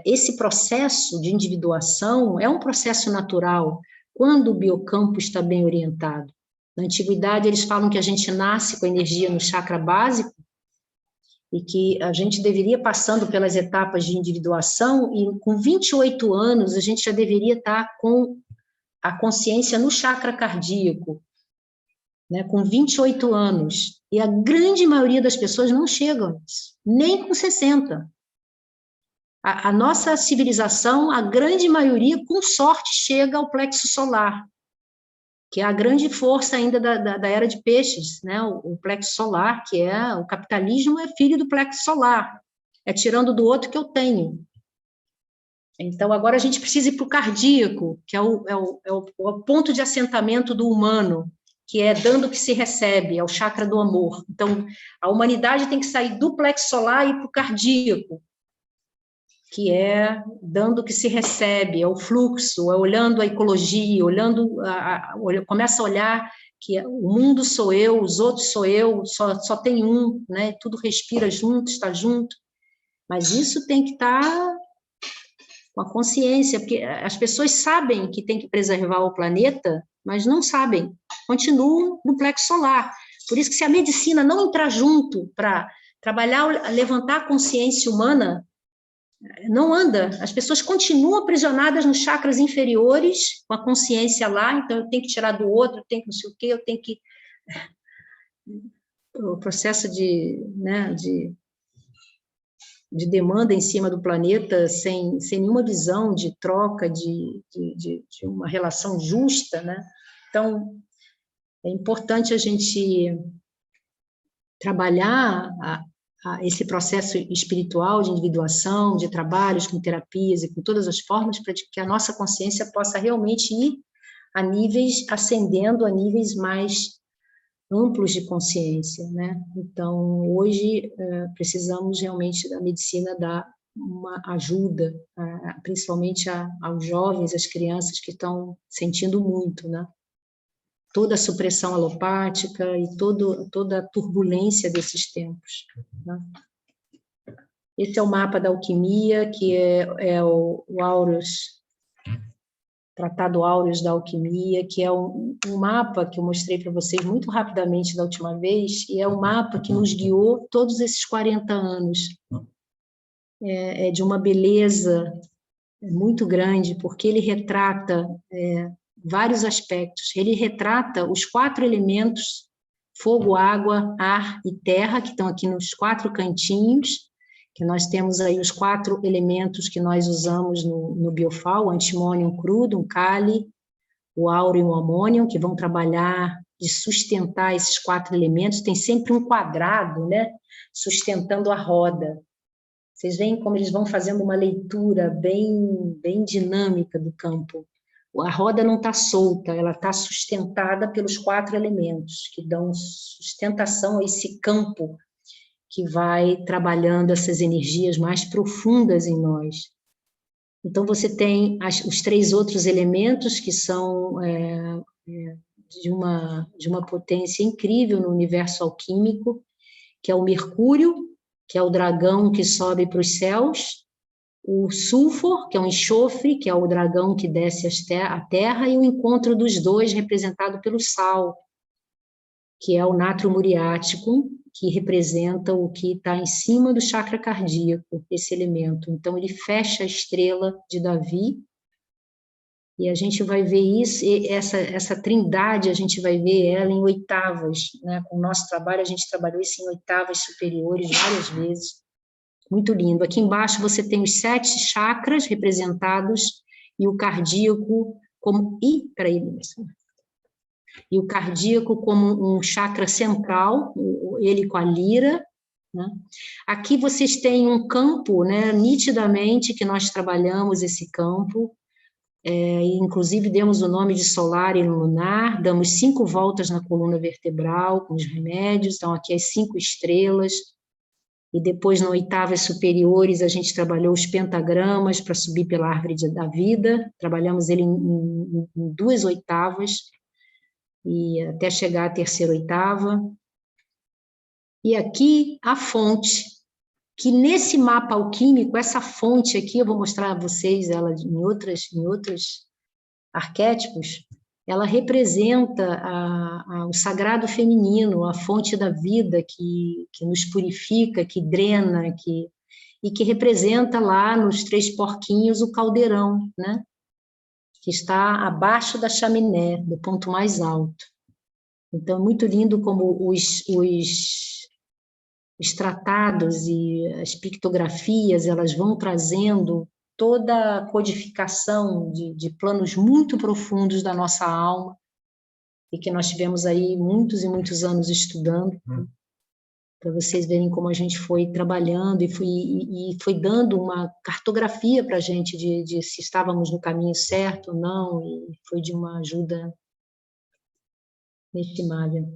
esse processo de individuação é um processo natural, quando o biocampo está bem orientado. Na antiguidade, eles falam que a gente nasce com energia no chakra básico e que a gente deveria passando pelas etapas de individuação e com 28 anos a gente já deveria estar com a consciência no chakra cardíaco, né, com 28 anos. E a grande maioria das pessoas não chegam, nem com 60. A nossa civilização, a grande maioria, com sorte, chega ao plexo solar, que é a grande força ainda da era de peixes, né? O plexo solar, que o capitalismo é filho do plexo solar, é tirando do outro que eu tenho. Então, agora a gente precisa ir para o cardíaco, que é o ponto de assentamento do humano, que é dando que se recebe, é o chakra do amor. Então, a humanidade tem que sair do plexo solar e ir para o cardíaco, que é dando que se recebe, é o fluxo, é olhando a ecologia, começa a olhar que o mundo sou eu, os outros sou eu, só tem um, né? Tudo respira junto, está junto, mas isso tem que estar com a consciência, porque as pessoas sabem que tem que preservar o planeta, mas não sabem, continuam no plexo solar. Por isso que se a medicina não entrar junto para trabalhar, levantar a consciência humana, não anda, as pessoas continuam aprisionadas nos chakras inferiores, com a consciência lá, então eu tenho que tirar do outro, eu tenho que não sei o quê, eu tenho que... O processo de demanda em cima do planeta, sem nenhuma visão de troca, de uma relação justa, né? Então, é importante a gente trabalhar esse processo espiritual de individuação, de trabalhos com terapias e com todas as formas para que a nossa consciência possa realmente ir a níveis, ascendendo a níveis mais amplos de consciência, né? Então, hoje, precisamos realmente da medicina dar uma ajuda, principalmente aos jovens, às crianças que estão sentindo muito, né? Toda a supressão alopática e toda a turbulência desses tempos, né? Esse é o mapa da alquimia, que é o Aureus, Tratado Áureos da Alquimia, que é um mapa que eu mostrei para vocês muito rapidamente da última vez, e é um mapa que nos guiou todos esses 40 anos. É de uma beleza muito grande, porque ele retrata vários aspectos. Ele retrata os 4 elementos, fogo, água, ar e terra, que estão aqui nos 4 cantinhos, que nós temos aí os 4 elementos que nós usamos no biofal, o antimônio crudo, um cali, o áureo e o amônio, que vão trabalhar de sustentar esses 4 elementos. Tem sempre um quadrado, né, sustentando a roda. Vocês veem como eles vão fazendo uma leitura bem dinâmica do campo. A roda não está solta, ela está sustentada pelos 4 elementos, que dão sustentação a esse campo que vai trabalhando essas energias mais profundas em nós. Então, você tem os 3 outros elementos que são de uma potência incrível no universo alquímico, que é o Mercúrio, que é o dragão que sobe para os céus, o Sulfur, que é um enxofre, que é o dragão que desce à terra, e o encontro dos dois, representado pelo Sal, que é o natro muriático, que representa o que está em cima do chakra cardíaco, esse elemento. Então, ele fecha a estrela de Davi, e a gente vai ver isso, essa trindade, a gente vai ver ela em oitavas, né? Com o nosso trabalho, a gente trabalhou isso em oitavas superiores várias vezes. Muito lindo. Aqui embaixo você tem os 7 chakras representados e o cardíaco como... E o cardíaco como um chakra central, ele com a lira, né? Aqui vocês têm um campo, né, nitidamente, que nós trabalhamos esse campo, inclusive demos o nome de solar e lunar, damos 5 voltas na coluna vertebral com os remédios, então aqui as 5 estrelas, e depois nas oitavas superiores a gente trabalhou os pentagramas para subir pela árvore da vida, trabalhamos ele em 2 oitavas, e até chegar à 3ª oitava. E aqui a fonte, que nesse mapa alquímico, essa fonte aqui, eu vou mostrar a vocês ela em outros arquétipos, ela representa o sagrado feminino, a fonte da vida que nos purifica, que drena, e que representa lá nos 3 porquinhos o caldeirão, né? Que está abaixo da chaminé, do ponto mais alto. Então, é muito lindo como os tratados e as pictografias, elas vão trazendo toda a codificação de planos muito profundos da nossa alma, e que nós tivemos aí muitos e muitos anos estudando, para vocês verem como a gente foi trabalhando e foi dando uma cartografia para a gente de se estávamos no caminho certo ou não, e foi de uma ajuda inestimável.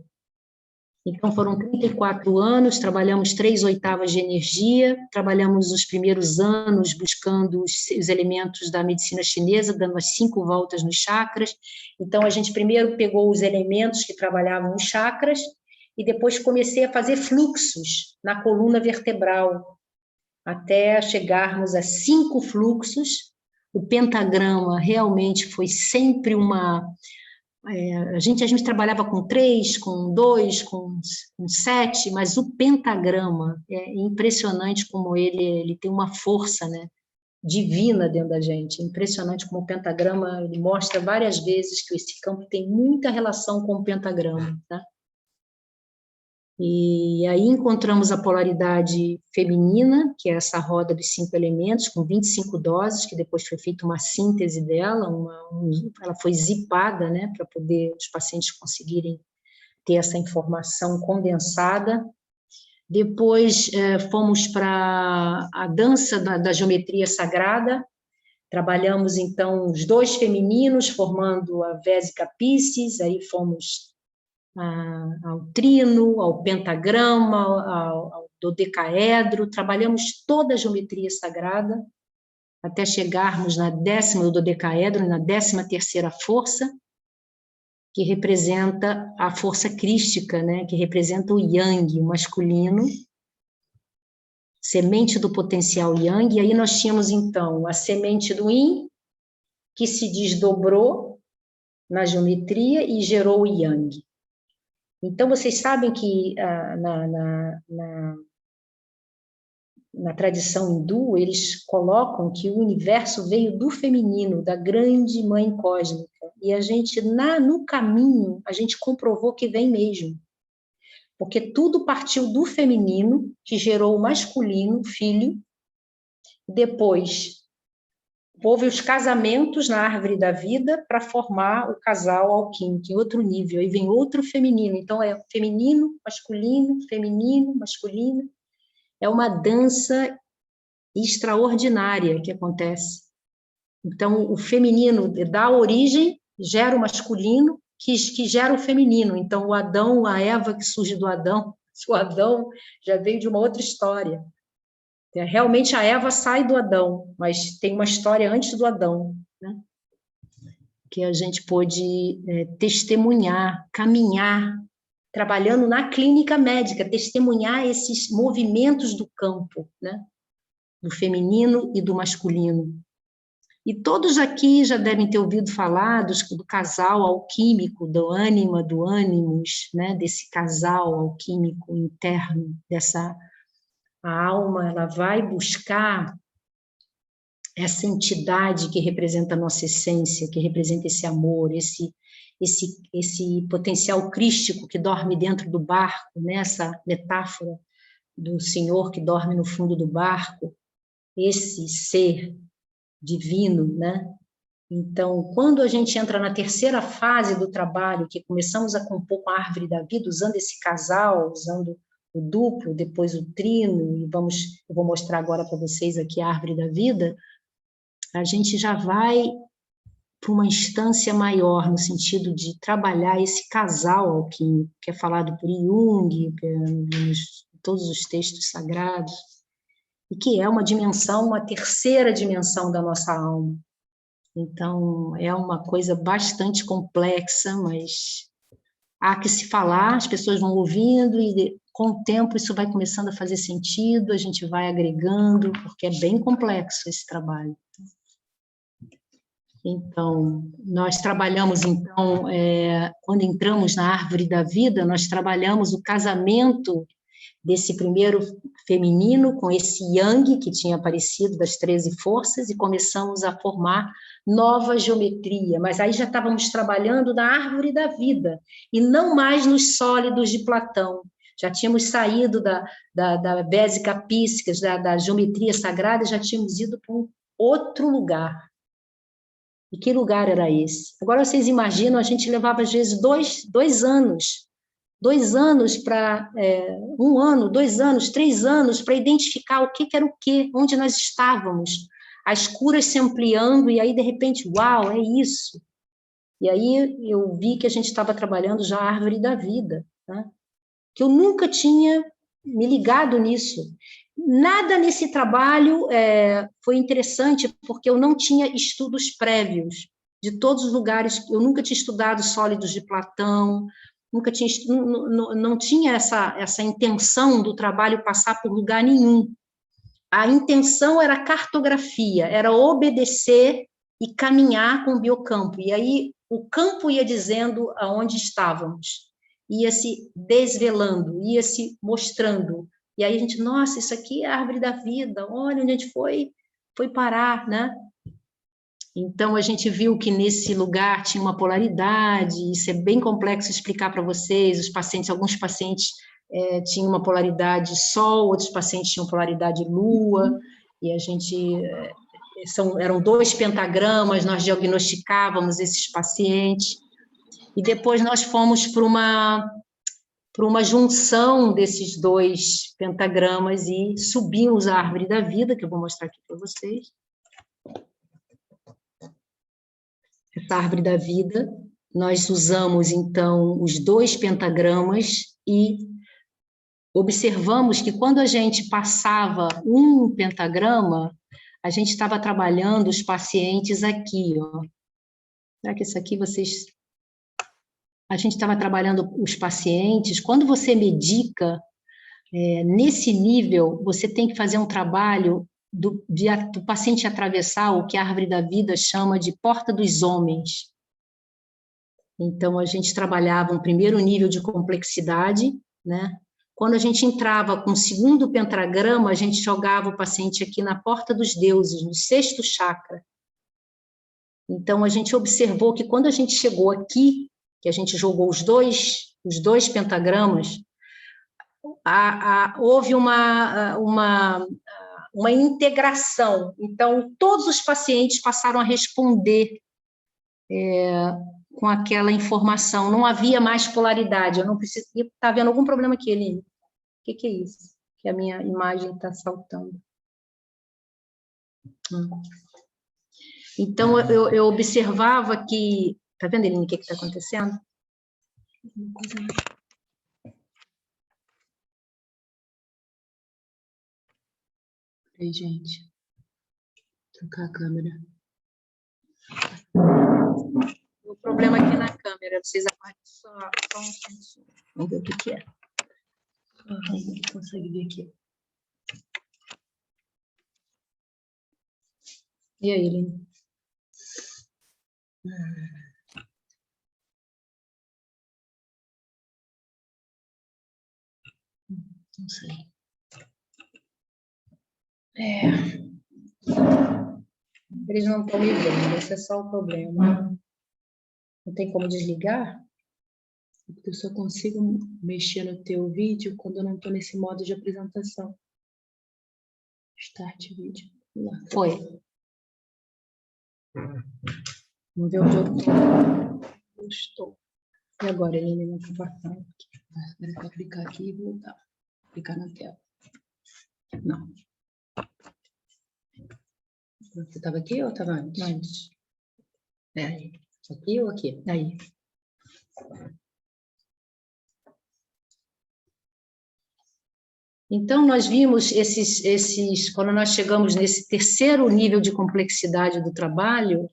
Então, foram 34 anos, trabalhamos 3 oitavas de energia, trabalhamos os primeiros anos buscando os elementos da medicina chinesa, dando as 5 voltas nos chakras. Então, a gente primeiro pegou os elementos que trabalhavam os chakras, e depois comecei a fazer fluxos na coluna vertebral, até chegarmos a 5 fluxos. O pentagrama realmente foi sempre uma... A gente trabalhava com 3, com 2, com 7, mas o pentagrama é impressionante como ele tem uma força, né, divina dentro da gente. É impressionante como o pentagrama, ele mostra várias vezes que esse campo tem muita relação com o pentagrama, tá? E aí encontramos a polaridade feminina, que é essa roda dos 5 elementos, com 25 doses, que depois foi feita uma síntese dela, ela foi zipada, né, para poder os pacientes conseguirem ter essa informação condensada. Depois fomos para a dança da geometria sagrada, trabalhamos então os 2 femininos, formando a Vésica Piscis, aí fomos ao trino, ao pentagrama, ao dodecaedro, trabalhamos toda a geometria sagrada, até chegarmos na 10ª do dodecaedro, na 13ª força, que representa a força crística, né, que representa o Yang, o masculino, semente do potencial Yang, e aí nós tínhamos, então, a semente do Yin, que se desdobrou na geometria e gerou o Yang. Então, vocês sabem que na tradição hindu, eles colocam que o universo veio do feminino, da grande mãe cósmica, e a gente, no caminho, a gente comprovou que vem mesmo, porque tudo partiu do feminino, que gerou o masculino, filho, depois houve os casamentos na árvore da vida para formar o casal alquímico, em outro nível, aí vem outro feminino, então é feminino, masculino, é uma dança extraordinária que acontece. Então, o feminino dá origem, gera o masculino, que gera o feminino. Então, o Adão, a Eva que surge do Adão, o Adão já veio de uma outra história. Realmente, a Eva sai do Adão, mas tem uma história antes do Adão, né? Que a gente pôde testemunhar, caminhar, trabalhando na clínica médica, testemunhar esses movimentos do campo, né? Do feminino e do masculino. E todos aqui já devem ter ouvido falar do casal alquímico, do ânima, do ânimos, né? Desse casal alquímico interno, a alma, ela vai buscar essa entidade que representa a nossa essência, que representa esse amor, esse potencial crístico que dorme dentro do barco, né? Essa metáfora do Senhor que dorme no fundo do barco, esse ser divino, né? Então, quando a gente entra na terceira fase do trabalho, que começamos a compor com a árvore da vida, usando esse casal, usando o duplo, depois o trino, e eu vou mostrar agora para vocês aqui a árvore da vida, a gente já vai para uma instância maior, no sentido de trabalhar esse casal alquímico, que é falado por Jung, em todos os textos sagrados, e que é uma dimensão, uma terceira dimensão da nossa alma. Então, é uma coisa bastante complexa, mas há que se falar, as pessoas vão ouvindo, e com o tempo isso vai começando a fazer sentido, a gente vai agregando, porque é bem complexo esse trabalho. Então, nós trabalhamos, quando entramos na árvore da vida, nós trabalhamos o casamento desse primeiro feminino com esse yang que tinha aparecido das 13 forças, e começamos a formar nova geometria, mas aí já estávamos trabalhando na árvore da vida, e não mais nos sólidos de Platão. Já tínhamos saído da Bésica Písicas, da geometria sagrada, já tínhamos ido para um outro lugar. E que lugar era esse? Agora vocês imaginam, a gente levava às vezes dois anos para, 1 ano, 2 anos, 3 anos, para identificar o que era o quê, onde nós estávamos, as curas se ampliando, e aí, de repente, uau, é isso. E aí eu vi que a gente estava trabalhando já a árvore da vida, tá? Que eu nunca tinha me ligado nisso. Nada nesse trabalho foi interessante, porque eu não tinha estudos prévios de todos os lugares. Eu nunca tinha estudado sólidos de Platão, nunca tinha, não tinha essa intenção do trabalho passar por lugar nenhum. A intenção era cartografia, era obedecer e caminhar com o biocampo. E aí o campo ia dizendo aonde estávamos, ia se desvelando, ia se mostrando. E aí a gente, nossa, isso aqui é a árvore da vida, olha onde a gente foi parar, né? Então, a gente viu que nesse lugar tinha uma polaridade, isso é bem complexo explicar para vocês, alguns pacientes tinham uma polaridade Sol, outros pacientes tinham polaridade Lua, e a gente, eram 2 pentagramas, nós diagnosticávamos esses pacientes, e depois nós fomos para uma junção desses 2 pentagramas e subimos a árvore da vida, que eu vou mostrar aqui para vocês. Essa árvore da vida, nós usamos, então, os 2 pentagramas e observamos que quando a gente passava um pentagrama, a gente estava trabalhando os pacientes aqui, ó. Será que isso aqui vocês... A gente estava trabalhando os pacientes. Quando você medica, nesse nível, você tem que fazer um trabalho do paciente atravessar o que a árvore da vida chama de porta dos homens. Então, a gente trabalhava um primeiro nível de complexidade, né? Quando a gente entrava com o 2º pentagrama, a gente jogava o paciente aqui na porta dos deuses, no 6º chakra. Então, a gente observou que quando a gente chegou aqui, que a gente jogou os dois pentagramas, houve uma integração. Então, todos os pacientes passaram a responder com aquela informação. Não havia mais polaridade. Eu não preciso... Está havendo algum problema aqui, Eline? O que é isso? Que a minha imagem está saltando. Então, eu observava que... Tá vendo, Eline, o que está acontecendo? Peraí, gente. Trocar a câmera. O problema aqui na câmera, vocês aguardem só um instantinho. Vamos ver o que é. Vamos ver se consegue ver aqui. E aí, Eline? Não sei. Eles não estão me vendo, esse é só o problema. Não tem como desligar? Porque eu só consigo mexer no teu vídeo quando eu não estou nesse modo de apresentação. Start vídeo. Lá. Foi. Vamos ver onde eu estou. Eu estou. E agora, Eline, não está passando. Agora é só clicar aqui e voltar. Clicar na tela. Não. Você estava aqui ou estava antes? Antes. Aqui ou aqui? Aí. Então, nós vimos quando nós chegamos nesse terceiro nível de complexidade do trabalho,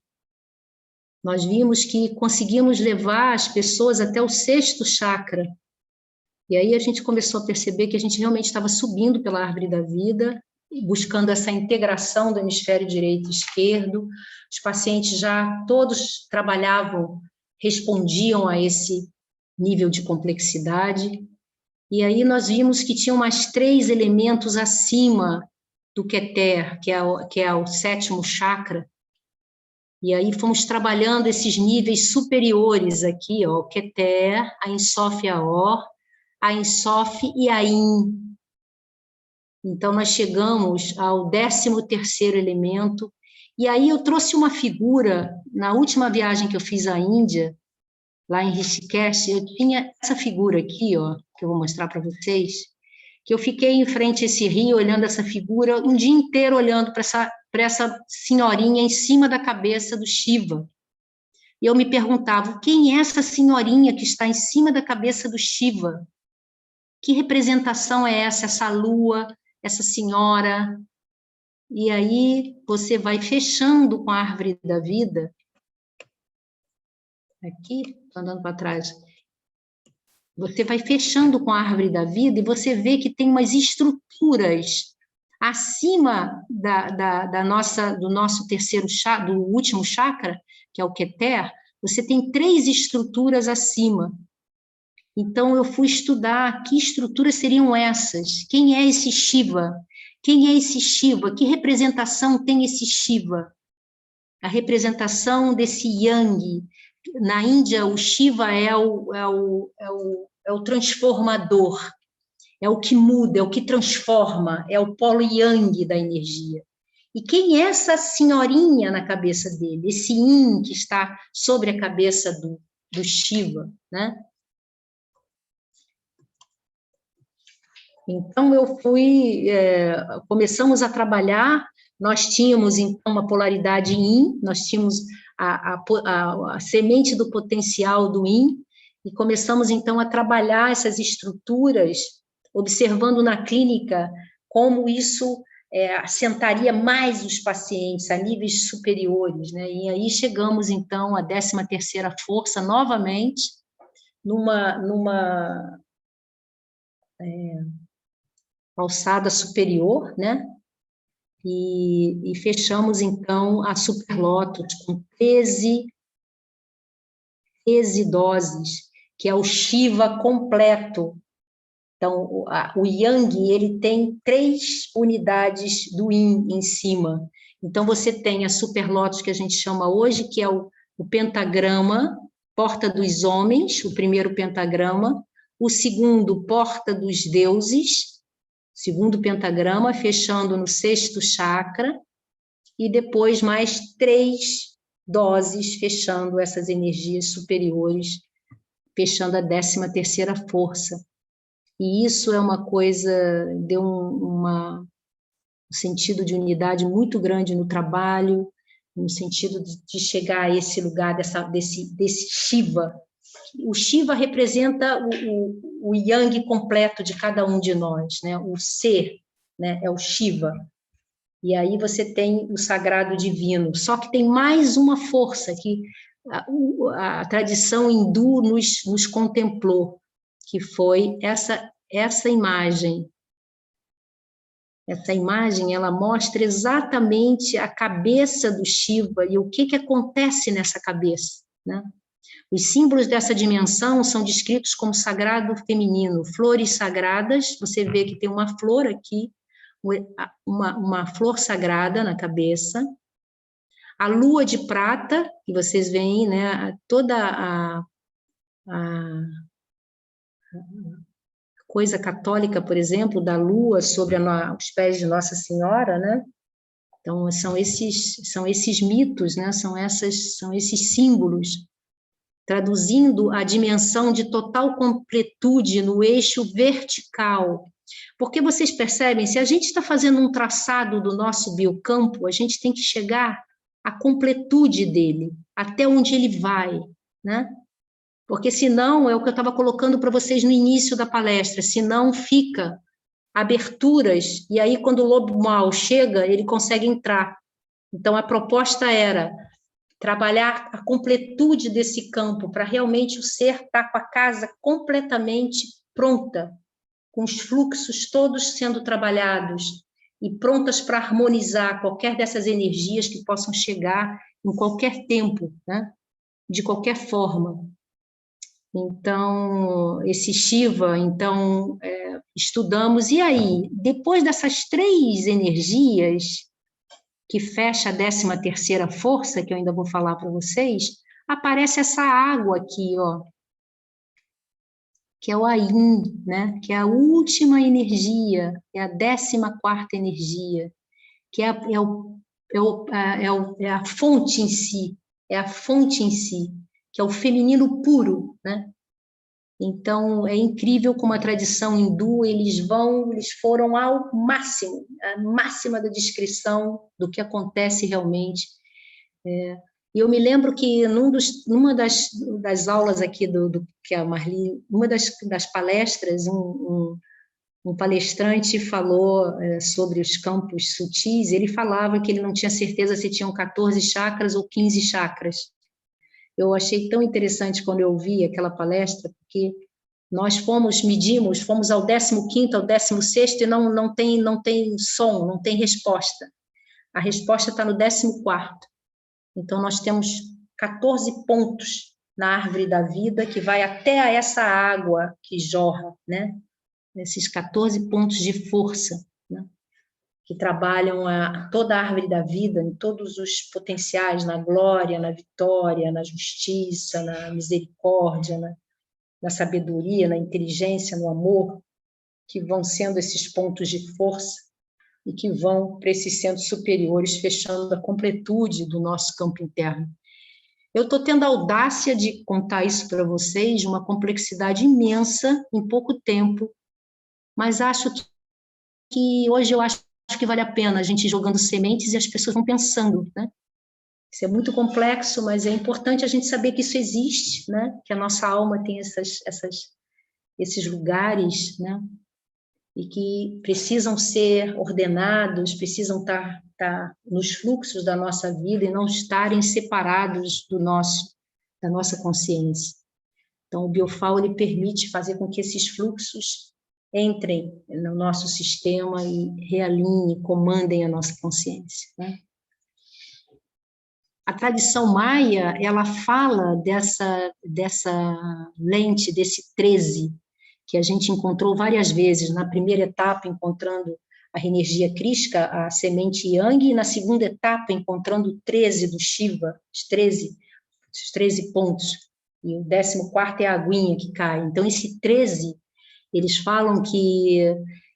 nós vimos que conseguimos levar as pessoas até o sexto chakra. E aí a gente começou a perceber que a gente realmente estava subindo pela árvore da vida, buscando essa integração do hemisfério direito e esquerdo. Os pacientes já todos trabalhavam, respondiam a esse nível de complexidade. E aí nós vimos que tinham mais 3 elementos acima do Keter, que é o sétimo chakra. E aí fomos trabalhando esses níveis superiores aqui, ó, o Keter, a Insof e a Or, a Insof e a In. Então nós chegamos ao 13º elemento. E aí eu trouxe uma figura, na última viagem que eu fiz à Índia, lá em Rishikesh, eu tinha essa figura aqui, ó, que eu vou mostrar para vocês, que eu fiquei em frente a esse rio, olhando essa figura, um dia inteiro olhando para essa senhorinha em cima da cabeça do Shiva. E eu me perguntava, quem é essa senhorinha que está em cima da cabeça do Shiva? Que representação é essa lua, essa senhora? E aí você vai fechando com a árvore da vida. Aqui, estou andando para trás. Você vai fechando com a árvore da vida e você vê que tem umas estruturas acima do nosso terceiro chakra, do último chakra, que é o Keter. Você tem 3 estruturas acima. Então, eu fui estudar que estruturas seriam essas. Quem é esse Shiva? Quem é esse Shiva? Que representação tem esse Shiva? A representação desse Yang. Na Índia, o Shiva é o transformador, é o que muda, é o que transforma, é o polo Yang da energia. E quem é essa senhorinha na cabeça dele? Esse Yin que está sobre a cabeça do Shiva, né? Então, começamos a trabalhar, nós tínhamos, então, uma polaridade Yin, nós tínhamos a semente do potencial do Yin, e começamos, então, a trabalhar essas estruturas, observando na clínica como isso assentaria mais os pacientes a níveis superiores, né? E aí chegamos, então, à 13ª força, novamente, numa alçada superior, né? E fechamos, então, a Superlótus com 13 doses, que é o Shiva completo. Então, o Yang, ele tem 3 unidades do Yin em cima. Então, você tem a Superlótus, que a gente chama hoje, que é o pentagrama, porta dos homens, o primeiro pentagrama, o segundo, porta dos deuses, segundo pentagrama, fechando no 6º chakra, e depois mais 3 doses, fechando essas energias superiores, fechando a 13ª força. E isso é uma coisa, deu uma um sentido de unidade muito grande no trabalho, no sentido de chegar a esse lugar desse Shiva. O Shiva representa o Yang completo de cada um de nós, né? O ser, né? É o Shiva. E aí você tem o sagrado divino. Só que tem mais uma força que a tradição hindu nos contemplou, que foi essa imagem. Essa imagem, ela mostra exatamente a cabeça do Shiva e o que acontece nessa cabeça, né? Os símbolos dessa dimensão são descritos como sagrado feminino, flores sagradas, você vê que tem uma flor aqui, uma flor sagrada na cabeça, a lua de prata, que vocês veem, né, toda a coisa católica, por exemplo, da lua sobre os pés de Nossa Senhora, né? Então, são esses mitos, né? São esses símbolos, traduzindo a dimensão de total completude no eixo vertical. Porque vocês percebem, se a gente está fazendo um traçado do nosso biocampo, a gente tem que chegar à completude dele, até onde ele vai, né? Porque senão, é o que eu estava colocando para vocês no início da palestra, senão fica aberturas, e aí quando o lobo mau chega, ele consegue entrar. Então, a proposta era trabalhar a completude desse campo, para realmente o ser estar com a casa completamente pronta, com os fluxos todos sendo trabalhados, e prontas para harmonizar qualquer dessas energias que possam chegar em qualquer tempo, né? De qualquer forma. Então, esse Shiva, estudamos, e aí, depois dessas 3 energias, que fecha a 13ª força, que eu ainda vou falar para vocês, aparece essa água aqui, ó, que é o Ayin, né? Que é a última energia, é a 14ª energia, que é a fonte em si, que é o feminino puro, né? Então, é incrível como a tradição hindu, eles foram ao máximo, a máxima da descrição do que acontece realmente. E eu me lembro que numa das aulas aqui que a Marli, uma das palestras, um palestrante falou sobre os campos sutis, ele falava que ele não tinha certeza se tinham 14 chakras ou 15 chakras. Eu achei tão interessante quando eu ouvi aquela palestra, porque nós fomos ao 15º, ao 16º, e não tem som, não tem resposta. A resposta está no 14º. Então, nós temos 14 pontos na árvore da vida, que vai até a essa água que jorra, né? Esses 14 pontos de força, né? Que trabalham toda a árvore da vida, em todos os potenciais, na glória, na vitória, na justiça, na misericórdia, na sabedoria, na inteligência, no amor, que vão sendo esses pontos de força e que vão para esses centros superiores, fechando a completude do nosso campo interno. Eu estou tendo a audácia de contar isso para vocês, uma complexidade imensa em pouco tempo, mas acho que hoje eu acho que vale a pena a gente ir jogando sementes e as pessoas vão pensando, né? Isso é muito complexo, mas é importante a gente saber que isso existe, né? Que a nossa alma tem esses lugares, né? E que precisam ser ordenados, precisam estar nos fluxos da nossa vida e não estarem separados da nossa consciência. Então, o Biofal, ele permite fazer com que esses fluxos entrem no nosso sistema e realinhem, comandem a nossa consciência, né? A tradição maia, ela fala dessa lente, desse 13, que a gente encontrou várias vezes. Na primeira etapa, encontrando a energia Krishna, a semente Yang, e na segunda etapa, encontrando o 13 do Shiva, os 13 pontos. E o 14º é a aguinha que cai. Então, esse 13, eles falam que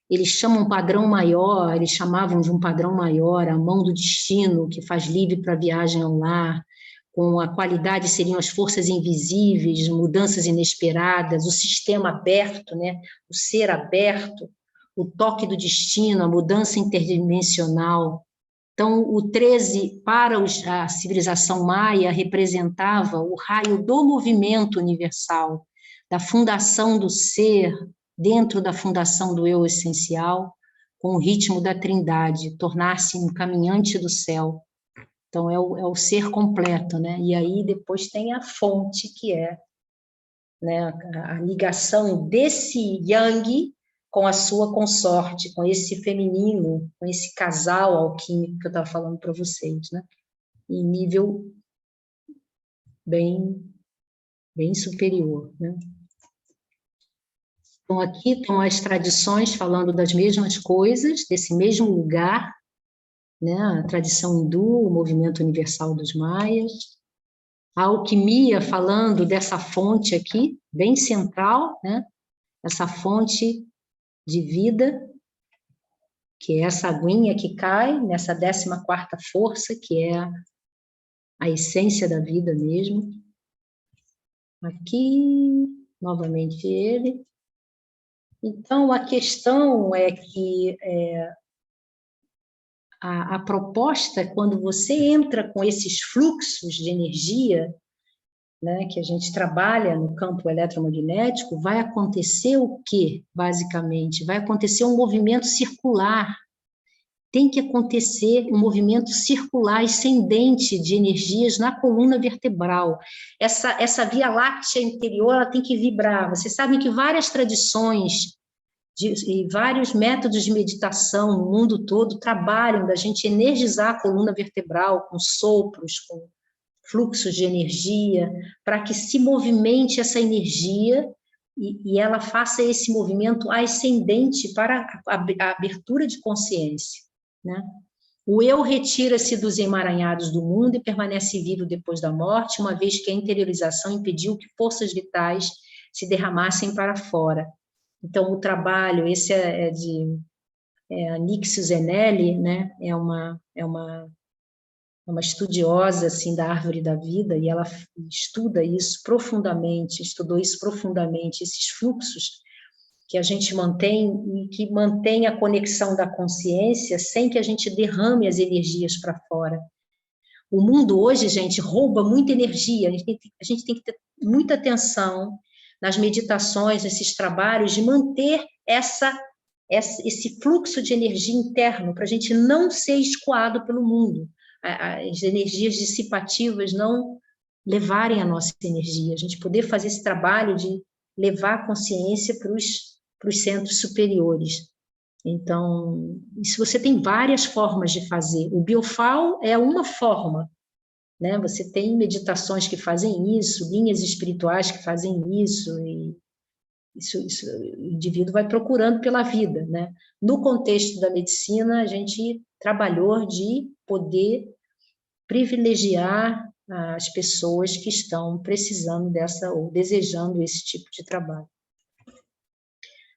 eles chamam um padrão maior, eles chamavam de um padrão maior, a mão do destino, que faz livre para a viagem ao lar, com a qualidade seriam as forças invisíveis, mudanças inesperadas, o sistema aberto, né? O ser aberto, o toque do destino, a mudança interdimensional. Então, o 13, para a civilização maia, representava o raio do movimento universal, da fundação do ser, dentro da fundação do eu essencial, com o ritmo da trindade, tornar-se um caminhante do céu. Então, é o ser completo, né? E aí, depois tem a fonte, que é, né, a ligação desse yang com a sua consorte, com esse feminino, com esse casal alquímico que eu estava falando para vocês, né? Em nível bem superior, né? Então, aqui estão as tradições falando das mesmas coisas, desse mesmo lugar, né? A tradição hindu, o movimento universal dos maias, a alquimia falando dessa fonte aqui, bem central, né? Essa fonte de vida, que é essa aguinha que cai nessa 14ª força, que é a essência da vida mesmo. Aqui, novamente ele. Então, a questão é que a proposta, quando você entra com esses fluxos de energia, né, que a gente trabalha no campo eletromagnético, vai acontecer o quê, basicamente? Vai acontecer um movimento circular. Tem que acontecer um movimento circular ascendente de energias na coluna vertebral. Essa via láctea interior, ela tem que vibrar. Vocês sabem que várias tradições e vários métodos de meditação no mundo todo trabalham da gente energizar a coluna vertebral com sopros, com fluxos de energia, para que se movimente essa energia e ela faça esse movimento ascendente para a abertura de consciência, né? O eu retira-se dos emaranhados do mundo e permanece vivo depois da morte, uma vez que a interiorização impediu que forças vitais se derramassem para fora. Então, o trabalho, esse é de Nixie Zenelli, né? É uma estudiosa assim da árvore da vida, e ela estuda isso profundamente, estudou isso profundamente, esses fluxos que a gente mantém e que mantém a conexão da consciência sem que a gente derrame as energias para fora. O mundo hoje, gente, rouba muita energia, a gente tem que ter muita atenção nas meditações, nesses trabalhos, de manter esse fluxo de energia interno, para a gente não ser escoado pelo mundo, as energias dissipativas não levarem a nossa energia, a gente poder fazer esse trabalho de levar a consciência para os centros superiores. Então, isso você tem várias formas de fazer. O Biofal é uma forma, né? Você tem meditações que fazem isso, linhas espirituais que fazem isso, e isso o indivíduo vai procurando pela vida, né? No contexto da medicina, a gente trabalhou de poder privilegiar as pessoas que estão precisando ou desejando esse tipo de trabalho.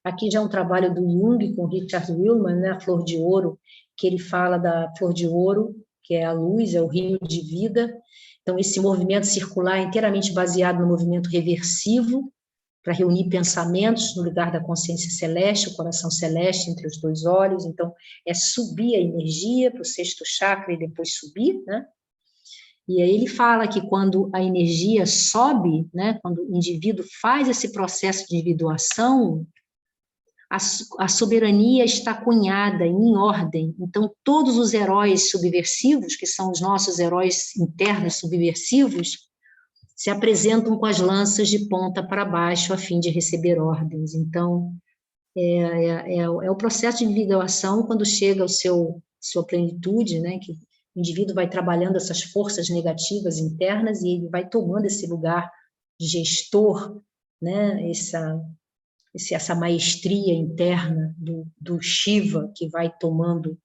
Aqui já é um trabalho do Jung com Richard Willman, né, a flor de ouro, que ele fala da flor de ouro, que é a luz, é o rio de vida. Então, esse movimento circular é inteiramente baseado no movimento reversivo, para reunir pensamentos no lugar da consciência celeste, o coração celeste entre os dois olhos. Então, é subir a energia para o 6º chakra e depois subir, né? E aí ele fala que quando a energia sobe, né, quando o indivíduo faz esse processo de individuação, a soberania está cunhada em ordem. Então, todos os heróis subversivos, que são os nossos heróis internos subversivos, se apresentam com as lanças de ponta para baixo a fim de receber ordens. Então, é o processo de individuação quando chega ao sua plenitude, né, que o indivíduo vai trabalhando essas forças negativas internas e ele vai tomando esse lugar de gestor, né, essa maestria interna do Shiva, que vai tomando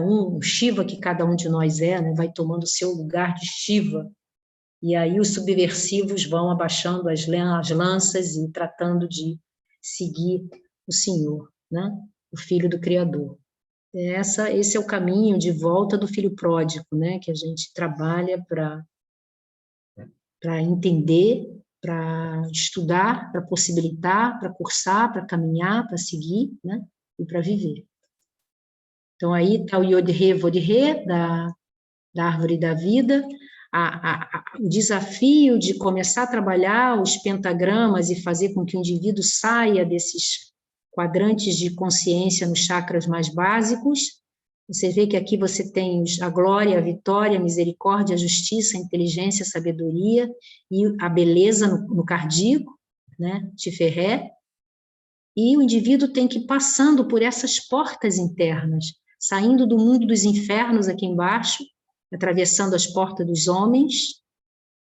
o Shiva que cada um de nós é, né, vai tomando o seu lugar de Shiva. E aí os subversivos vão abaixando as lanças e tratando de seguir o Senhor, né? O Filho do Criador. Esse é o caminho de volta do filho pródigo, né? Que a gente trabalha para entender para estudar, para possibilitar, para cursar, para caminhar, para seguir, né? E para viver. Então, aí está o Yod-He Vod-He, da árvore da vida, o desafio de começar a trabalhar os pentagramas e fazer com que o indivíduo saia desses quadrantes de consciência nos chakras mais básicos. Você vê que aqui você tem a glória, a vitória, a misericórdia, a justiça, a inteligência, a sabedoria e a beleza no cardíaco, né, Tiferé. E o indivíduo tem que ir passando por essas portas internas, saindo do mundo dos infernos aqui embaixo, atravessando as portas dos homens,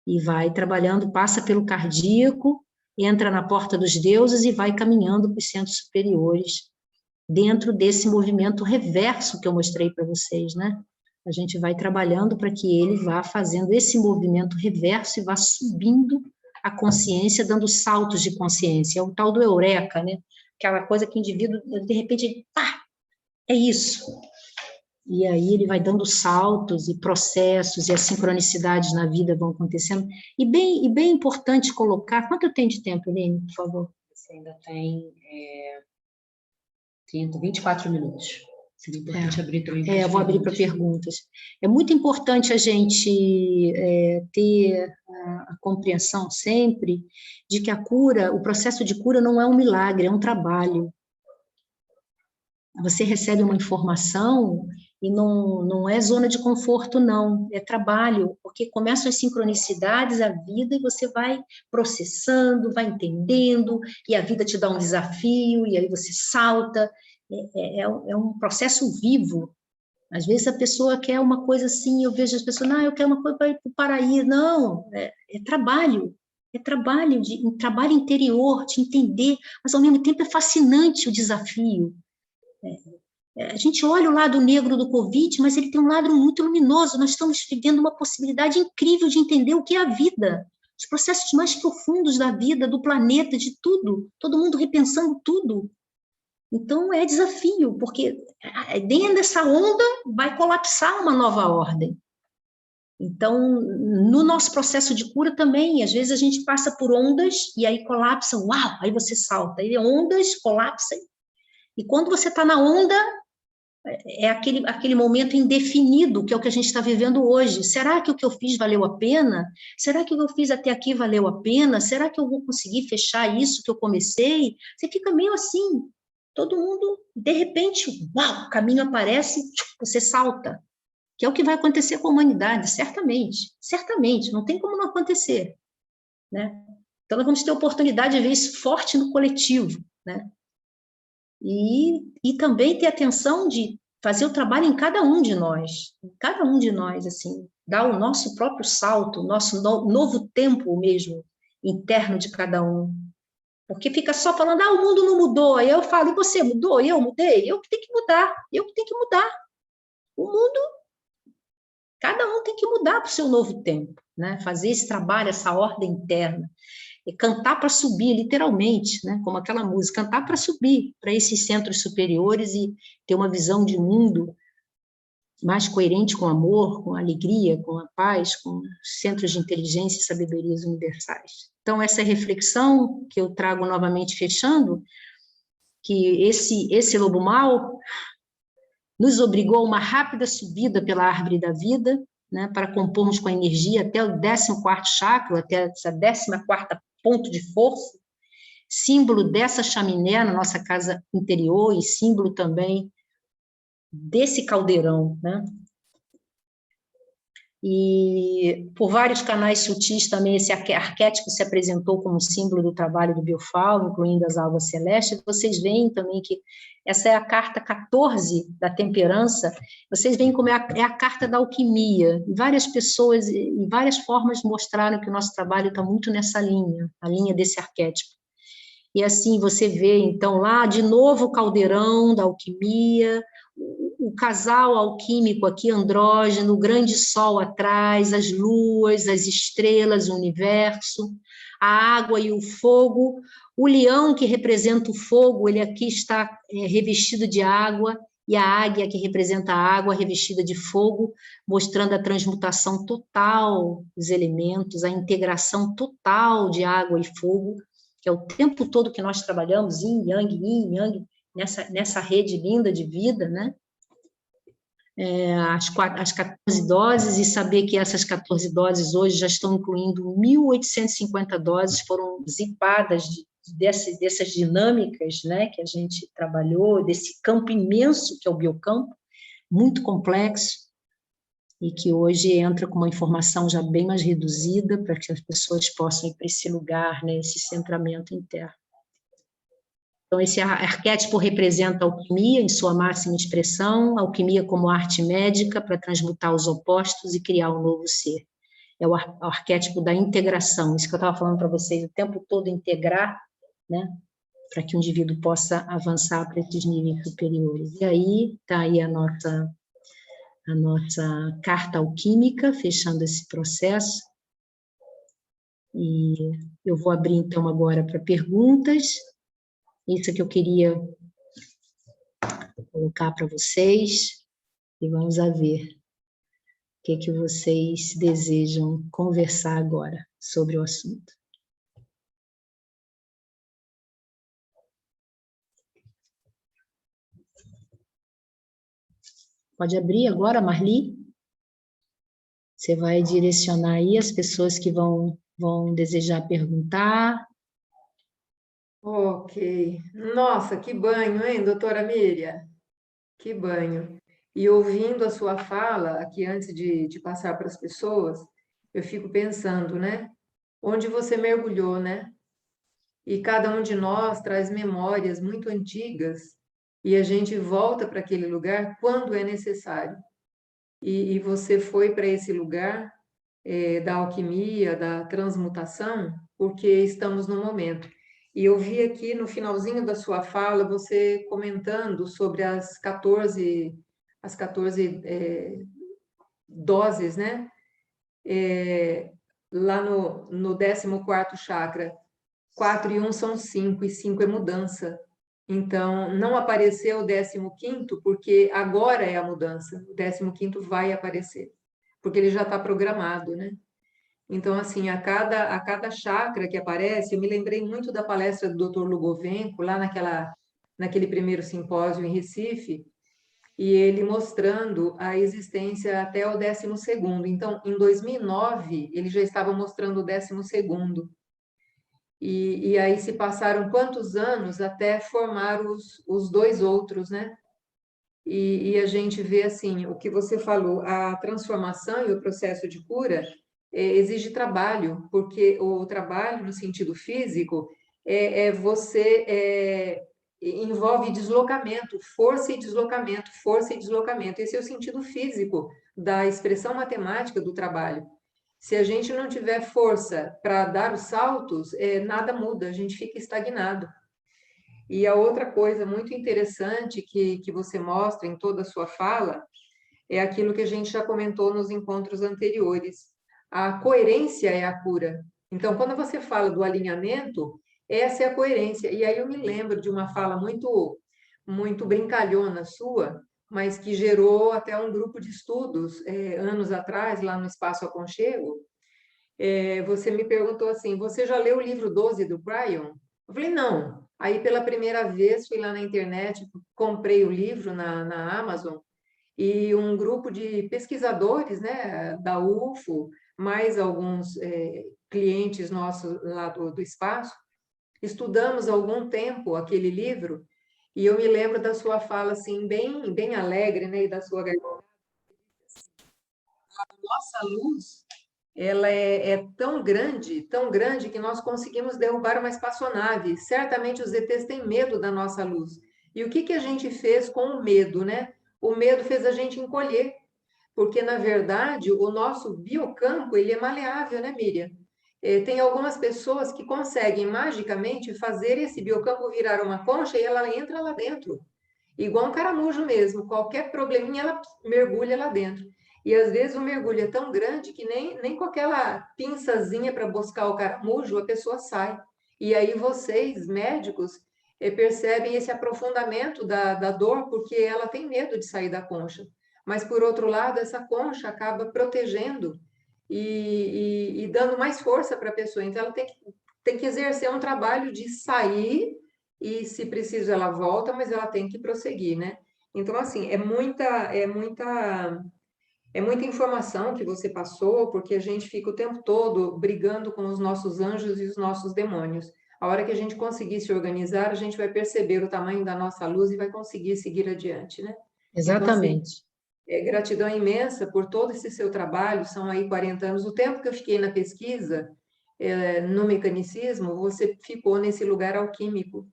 e vai trabalhando, passa pelo cardíaco, entra na porta dos deuses e vai caminhando para os centros superiores, dentro desse movimento reverso que eu mostrei para vocês, né? A gente vai trabalhando para que ele vá fazendo esse movimento reverso e vá subindo a consciência, dando saltos de consciência. É o tal do eureka, né? Aquela coisa que o indivíduo, de repente, pá, é isso. E aí ele vai dando saltos e processos, e as sincronicidades na vida vão acontecendo. E bem importante colocar... Quanto eu tenho de tempo, Helene, por favor? Você ainda tem 24 minutos. Seria importante abrir também para eu vou abrir para perguntas. É muito importante a gente ter a compreensão sempre de que a cura, o processo de cura não é um milagre, é um trabalho. Você recebe uma informação e não é zona de conforto, não, é trabalho, porque começam as sincronicidades, a vida, e você vai processando, vai entendendo, e a vida te dá um desafio, e aí você salta, é um processo vivo. Às vezes a pessoa quer uma coisa assim, eu vejo as pessoas, eu quero uma coisa para ir para o paraíso. Não, é trabalho, um trabalho interior, de entender, mas ao mesmo tempo é fascinante o desafio. A gente olha o lado negro do Covid, mas ele tem um lado muito luminoso. Nós estamos vivendo uma possibilidade incrível de entender o que é a vida, os processos mais profundos da vida, do planeta, de tudo, todo mundo repensando tudo. Então, é desafio, porque dentro dessa onda vai colapsar uma nova ordem. Então, no nosso processo de cura também, às vezes a gente passa por ondas e aí colapsa, uau, aí você salta, aí ondas, colapsa. E quando você está na onda, é aquele momento indefinido, que é o que a gente está vivendo hoje. Será que o que eu fiz valeu a pena? Será que o que eu fiz até aqui valeu a pena? Será que eu vou conseguir fechar isso que eu comecei? Você fica meio assim, todo mundo, de repente, uau, o caminho aparece, você salta, que é o que vai acontecer com a humanidade, certamente, não tem como não acontecer, né? Então, nós vamos ter a oportunidade de ver isso forte no coletivo, né? E também ter atenção de fazer o trabalho em cada um de nós, assim, dar o nosso próprio salto, o nosso novo tempo mesmo, interno de cada um. Porque fica só falando, o mundo não mudou. Aí eu falo, e você mudou? Eu mudei? Eu que tenho que mudar. O mundo, cada um tem que mudar para o seu novo tempo, né? Fazer esse trabalho, essa ordem interna. E cantar para subir, literalmente, né? Como aquela música, cantar para subir, para esses centros superiores e ter uma visão de mundo mais coerente com o amor, com a alegria, com a paz, com os centros de inteligência e sabedorias universais. Então, essa reflexão que eu trago novamente fechando, que esse lobo mau nos obrigou a uma rápida subida pela árvore da vida, né, para compormos com a energia até o 14º chakra, até essa 14ª ponto de força, símbolo dessa chaminé na nossa casa interior e símbolo também desse caldeirão, né? E por vários canais sutis também esse arquétipo se apresentou como símbolo do trabalho do Biofal, incluindo as alvas celestes. Vocês veem também que essa é a carta 14 da temperança, vocês veem como é a carta da alquimia. E várias pessoas, em várias formas, mostraram que o nosso trabalho está muito nessa linha, a linha desse arquétipo. E assim, você vê, então, lá, de novo, o caldeirão da alquimia, o casal alquímico aqui, andrógeno, o grande sol atrás, as luas, as estrelas, o universo, a água e o fogo, o leão que representa o fogo, ele aqui está revestido de água, e a águia, que representa a água revestida de fogo, mostrando a transmutação total dos elementos, a integração total de água e fogo, que é o tempo todo que nós trabalhamos, yin yang, nessa rede linda de vida, né? As 14 doses, e saber que essas 14 doses hoje já estão incluindo 1.850 doses, foram zipadas dessas dinâmicas, né, que a gente trabalhou, desse campo imenso que é o biocampo, muito complexo, e que hoje entra com uma informação já bem mais reduzida, para que as pessoas possam ir para esse lugar, né, esse centramento interno. Então, esse arquétipo representa a alquimia em sua máxima expressão, a alquimia como arte médica para transmutar os opostos e criar um novo ser. É o arquétipo da integração, isso que eu estava falando para vocês, o tempo todo integrar, né, para que o indivíduo possa avançar para esses níveis superiores. E aí está aí a nossa carta alquímica, fechando esse processo. E eu vou abrir, então, agora para perguntas. Isso que eu queria colocar para vocês, e vamos a ver o que vocês desejam conversar agora sobre o assunto. Pode abrir agora, Marli? Você vai direcionar aí as pessoas que vão desejar perguntar. Ok. Nossa, que banho, hein, doutora Miriam? Que banho. E ouvindo a sua fala, aqui antes de passar para as pessoas, eu fico pensando, né? Onde você mergulhou, né? E cada um de nós traz memórias muito antigas e a gente volta para aquele lugar quando é necessário. E você foi para esse lugar da alquimia, da transmutação, porque estamos no momento. E eu vi aqui no finalzinho da sua fala você comentando sobre as 14 doses, né? Lá no 14º chakra, 4 e 1 são 5, e 5 é mudança. Então, não apareceu o 15º, porque agora é a mudança. O 15º vai aparecer, porque ele já está programado, né? Então, assim, a cada chakra que aparece, eu me lembrei muito da palestra do Dr. Lugovenko, lá naquele primeiro simpósio em Recife, e ele mostrando a existência até o 12º. Então, em 2009, ele já estava mostrando o 12º. E aí se passaram quantos anos até formar os dois outros, né? E a gente vê, assim, o que você falou, a transformação e o processo de cura exige trabalho, porque o trabalho no sentido físico envolve deslocamento, força e deslocamento, força e deslocamento. Esse é o sentido físico da expressão matemática do trabalho. Se a gente não tiver força para dar os saltos, nada muda, a gente fica estagnado. E a outra coisa muito interessante que você mostra em toda a sua fala é aquilo que a gente já comentou nos encontros anteriores. A coerência é a cura. Então, quando você fala do alinhamento, essa é a coerência. E aí eu me lembro de uma fala muito, muito brincalhona sua, mas que gerou até um grupo de estudos anos atrás, lá no Espaço Aconchego. Você me perguntou assim, você já leu o livro 12 do Brian? Eu falei, não. Aí, pela primeira vez, fui lá na internet, comprei o livro na Amazon, e um grupo de pesquisadores, né, da UFO, mais alguns clientes nossos lá do espaço, estudamos há algum tempo aquele livro, e eu me lembro da sua fala, assim, bem, bem alegre, né, e da sua garganta. A nossa luz, ela é tão grande, que nós conseguimos derrubar uma espaçonave. Certamente os ETs têm medo da nossa luz. E o que a gente fez com o medo, né? O medo fez a gente encolher, porque, na verdade, o nosso biocampo, ele é maleável, né, Miriam? Tem algumas pessoas que conseguem, magicamente, fazer esse biocampo virar uma concha e ela entra lá dentro. Igual um caramujo mesmo, qualquer probleminha, ela mergulha lá dentro. E, às vezes, o mergulho é tão grande que nem com aquela pinçazinha para buscar o caramujo, a pessoa sai. E aí, vocês, médicos, percebem esse aprofundamento da dor, porque ela tem medo de sair da concha. Mas, por outro lado, essa concha acaba protegendo e dando mais força para a pessoa. Então, ela tem que exercer um trabalho de sair e, se preciso, ela volta, mas ela tem que prosseguir, né? Então, assim, é muita informação que você passou, porque a gente fica o tempo todo brigando com os nossos anjos e os nossos demônios. A hora que a gente conseguir se organizar, a gente vai perceber o tamanho da nossa luz e vai conseguir seguir adiante, né? Exatamente. Então, assim, gratidão imensa por todo esse seu trabalho, são aí 40 anos. O tempo que eu fiquei na pesquisa, no mecanicismo, você ficou nesse lugar alquímico.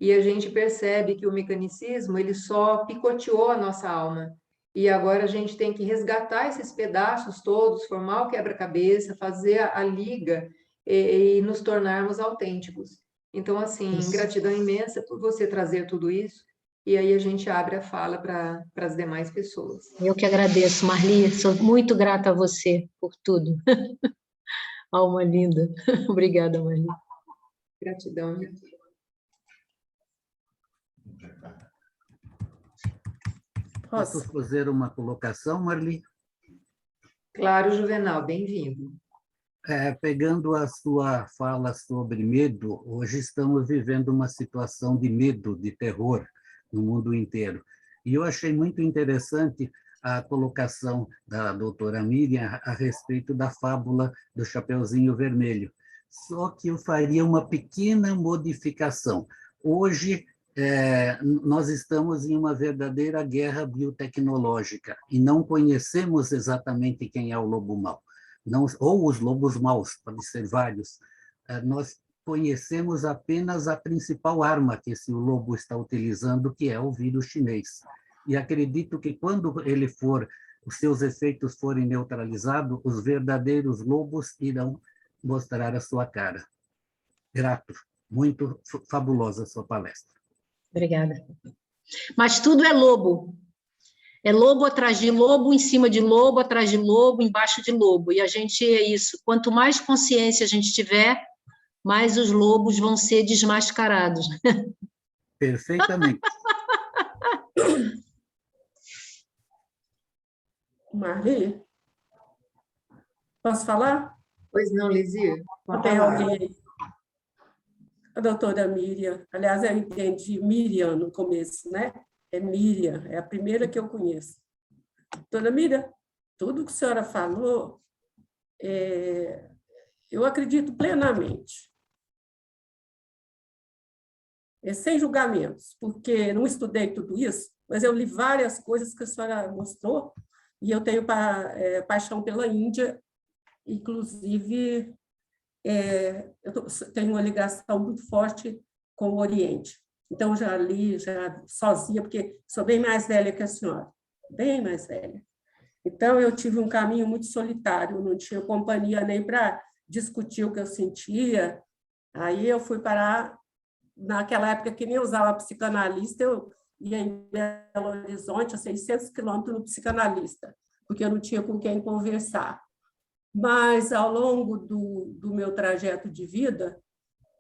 E a gente percebe que o mecanicismo, ele só picoteou a nossa alma. E agora a gente tem que resgatar esses pedaços todos, formar o quebra-cabeça, fazer a liga e nos tornarmos autênticos. Então, assim, Isso. gratidão imensa por você trazer tudo isso. E aí a gente abre a fala para as demais pessoas. Eu que agradeço, Marli, sou muito grata a você por tudo. Alma linda. Obrigada, Marli. Gratidão. Posso fazer uma colocação, Marli? Claro, Juvenal, bem-vindo. Pegando a sua fala sobre medo, hoje estamos vivendo uma situação de medo, de terror no mundo inteiro. E eu achei muito interessante a colocação da doutora Miriam a respeito da fábula do Chapeuzinho Vermelho. Só que eu faria uma pequena modificação. Hoje, nós estamos em uma verdadeira guerra biotecnológica e não conhecemos exatamente quem é o lobo mau. Não, ou os lobos maus, podem ser vários. Nós conhecemos apenas a principal arma que esse lobo está utilizando, que é o vírus chinês. E acredito que quando os seus efeitos forem neutralizados, os verdadeiros lobos irão mostrar a sua cara. Grato, muito fabulosa a sua palestra. Obrigada. Mas tudo é lobo. É lobo atrás de lobo, em cima de lobo, atrás de lobo, embaixo de lobo. E a gente é isso. Quanto mais consciência a gente tiver, mais os lobos vão ser desmascarados. Perfeitamente. Marli, posso falar? Pois não, Lizia? Tem alguém aí? A doutora Miriam, aliás, eu entendi Miriam no começo, né? É Miriam, é a primeira que eu conheço. Doutora Miriam, tudo que a senhora falou, eu acredito plenamente. Sem julgamentos, porque não estudei tudo isso, mas eu li várias coisas que a senhora mostrou, e eu tenho paixão pela Índia, inclusive eu tenho uma ligação muito forte com o Oriente. Então, já li, já sozinha, porque sou bem mais velha que a senhora, bem mais velha. Então, eu tive um caminho muito solitário, não tinha companhia nem para discutir o que eu sentia. Aí eu fui parar, naquela época que nem usava psicanalista, eu ia em Belo Horizonte, a 600 quilômetros no psicanalista, porque eu não tinha com quem conversar. Mas, ao longo do meu trajeto de vida,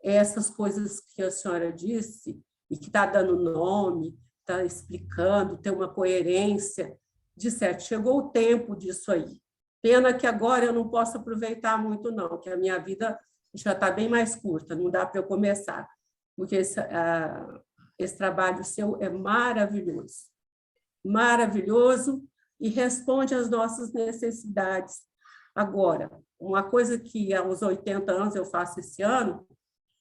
essas coisas que a senhora disse, e que está dando nome, está explicando, tem uma coerência, de certo, chegou o tempo disso aí. Pena que agora eu não posso aproveitar muito, não, que a minha vida já está bem mais curta, não dá para eu começar, porque esse trabalho seu é maravilhoso, maravilhoso, e responde às nossas necessidades. Agora, uma coisa que aos 80 anos eu faço esse ano,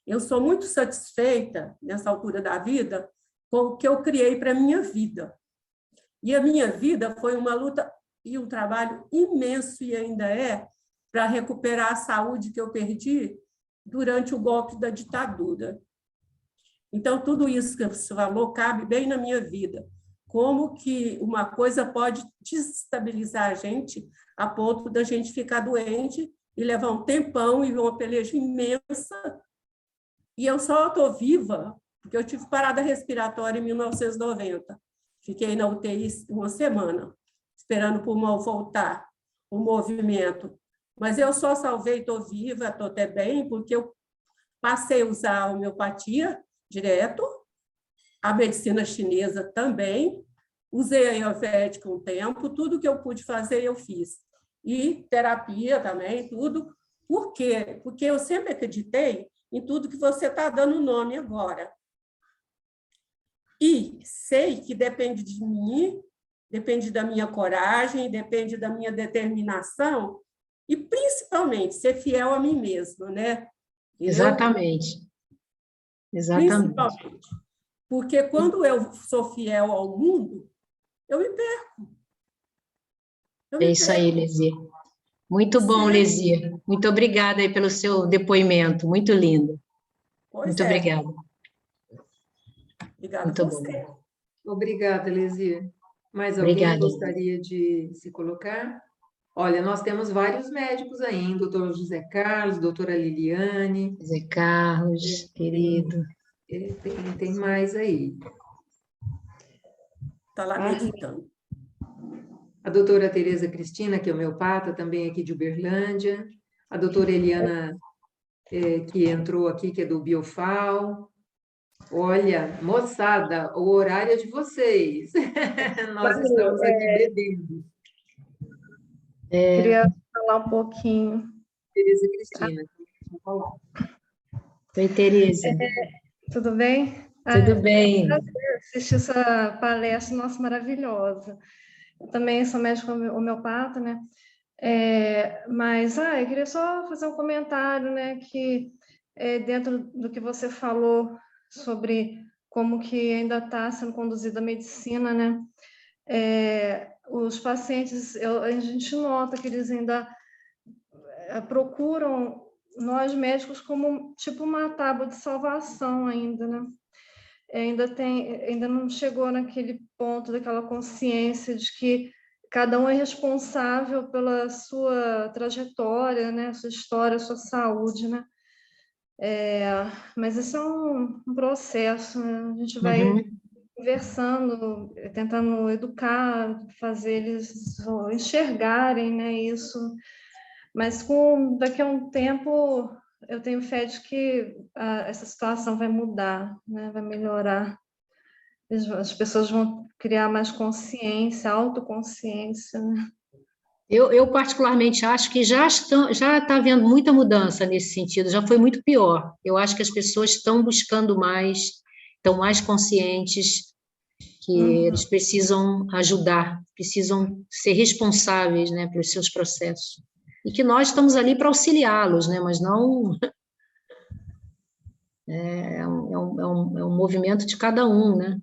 eu sou muito satisfeita, nessa altura da vida, com o que eu criei para a minha vida. E a minha vida foi uma luta e um trabalho imenso, e ainda é, para recuperar a saúde que eu perdi durante o golpe da ditadura. Então, tudo isso que você falou cabe bem na minha vida. Como que uma coisa pode desestabilizar a gente a ponto da gente ficar doente e levar um tempão e uma peleja imensa. E eu só estou viva porque eu tive parada respiratória em 1990. Fiquei na UTI uma semana, esperando o pulmão voltar, o movimento. Mas eu só salvei, estou viva, estou até bem, porque eu passei a usar a homeopatia direto, a medicina chinesa também, usei a Ayurvédica um tempo, tudo que eu pude fazer eu fiz. E terapia também, tudo. Por quê? Porque eu sempre acreditei em tudo que você está dando nome agora. E sei que depende de mim, depende da minha coragem, depende da minha determinação e, principalmente, ser fiel a mim mesma, né? Exatamente. Exatamente. Principalmente. Porque quando eu sou fiel ao mundo, eu me perco. É isso aí, Lizia. Muito bom, Lizia. Muito obrigada aí pelo seu depoimento. Muito lindo. Muito obrigada. Obrigada Muito a bom. você. Obrigada, Lizia. Mais alguém Obrigada. gostaria de se colocar? Olha, nós temos vários médicos ainda, doutor José Carlos, doutora Liliane, Zé Carlos, querido. tem mais aí. Está lá meditando. A doutora Tereza Cristina, que é homeopata, também aqui de Uberlândia. A doutora Eliana, que entrou aqui, que é do Biofal. Olha, moçada, o horário é de vocês. Nós estamos aqui bebendo. Queria falar um pouquinho. Tereza Cristina, vou falar. Oi, Tereza. Tudo bem? Tudo bem? Prazer assistir essa palestra, nossa, maravilhosa. Eu também sou médico homeopata, né? Mas eu queria só fazer um comentário, né? Que dentro do que você falou sobre como que ainda está sendo conduzida a medicina, né? Os pacientes, a gente nota que eles ainda procuram nós médicos como tipo uma tábua de salvação ainda, né? Ainda não chegou naquele ponto daquela consciência de que cada um é responsável pela sua trajetória, né? Sua história, sua saúde, né? Mas isso é um processo, né? A gente vai conversando, tentando educar, fazer eles enxergarem, né? Isso. Mas daqui a um tempo eu tenho fé de que essa situação vai mudar, né? Vai melhorar. As pessoas vão criar mais consciência, autoconsciência, né? Eu particularmente acho que já está havendo muita mudança nesse sentido, já foi muito pior. Eu acho que as pessoas estão buscando mais, estão mais conscientes que eles precisam ajudar, precisam ser responsáveis, né, pelos seus processos. E que nós estamos ali para auxiliá-los, né, mas não... É um movimento de cada um, né?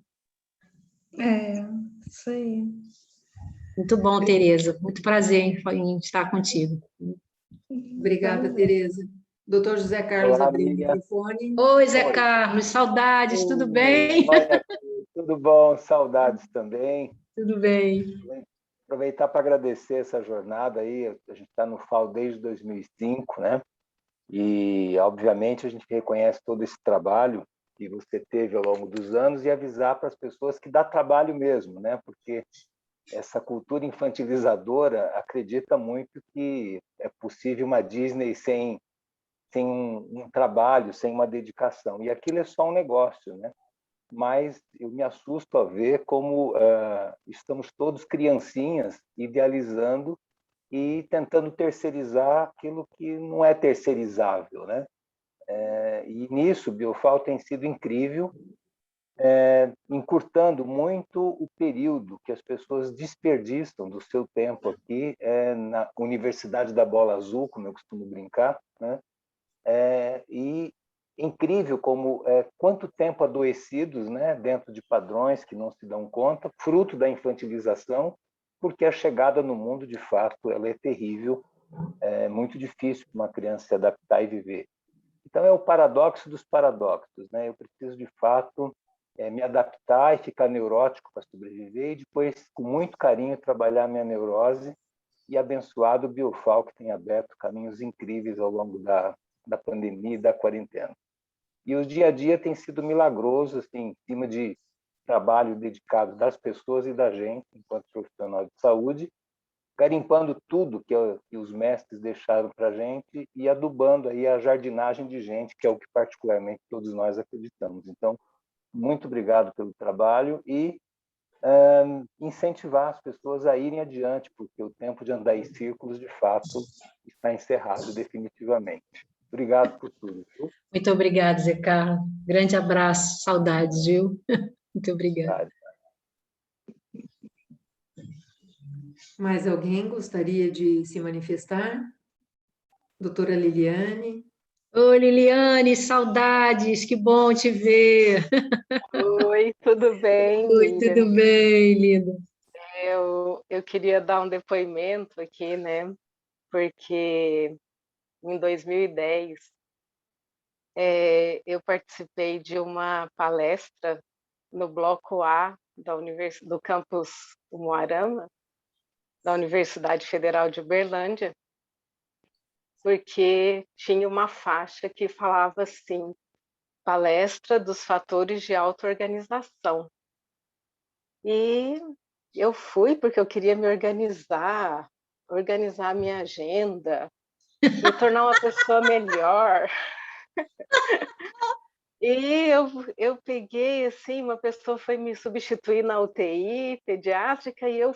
Isso aí. Muito bom, Tereza. Muito prazer em estar contigo. Obrigada, Tereza. Doutor José Carlos Olá, abriu o amiga. microfone. Oi, Zé Carlos, saudades, tudo bem? Olha aqui, tudo bom? Saudades também. Tudo bem. Aproveitar para agradecer essa jornada aí. A gente está no FAO desde 2005, né? E, obviamente, a gente reconhece todo esse trabalho que você teve ao longo dos anos e avisar para as pessoas que dá trabalho mesmo, né? Porque essa cultura infantilizadora acredita muito que é possível uma Disney sem um trabalho, sem uma dedicação. E aquilo é só um negócio, né? Mas eu me assusto a ver como estamos todos criancinhas idealizando e tentando terceirizar aquilo que não é terceirizável, né? E nisso, o Biofal tem sido incrível, encurtando muito o período que as pessoas desperdiçam do seu tempo aqui na Universidade da Bola Azul, como eu costumo brincar, né? E incrível como quanto tempo adoecidos, né, dentro de padrões que não se dão conta, fruto da infantilização, porque a chegada no mundo, de fato, ela é terrível, é muito difícil para uma criança se adaptar e viver. Então, é o paradoxo dos paradoxos, né? Eu preciso, de fato, me adaptar e ficar neurótico para sobreviver e depois, com muito carinho, trabalhar a minha neurose e abençoado o Biofal, que tem aberto caminhos incríveis ao longo da pandemia e da quarentena. E o dia a dia tem sido milagroso, assim, em cima de trabalho dedicado das pessoas e da gente, enquanto profissional de saúde, garimpando tudo que os mestres deixaram para a gente e adubando aí a jardinagem de gente, que é o que particularmente todos nós acreditamos. Então, muito obrigado pelo trabalho e incentivar as pessoas a irem adiante, porque o tempo de andar em círculos, de fato, está encerrado definitivamente. Obrigado por tudo. Viu? Muito obrigada, Zé Carlos. Grande abraço, saudades, viu? Muito obrigada. Mais alguém gostaria de se manifestar? Doutora Liliane? Oi, Liliane, saudades, que bom te ver. Oi, tudo bem, Oi, Miriam? tudo bem, linda? Eu queria dar um depoimento aqui, né? Porque em 2010 eu participei de uma palestra no Bloco A do campus Umuarama, da Universidade Federal de Uberlândia, porque tinha uma faixa que falava assim, palestra dos fatores de auto-organização. E eu fui porque eu queria me organizar a minha agenda, me tornar uma pessoa melhor. E eu peguei, assim, uma pessoa foi me substituir na UTI pediátrica e eu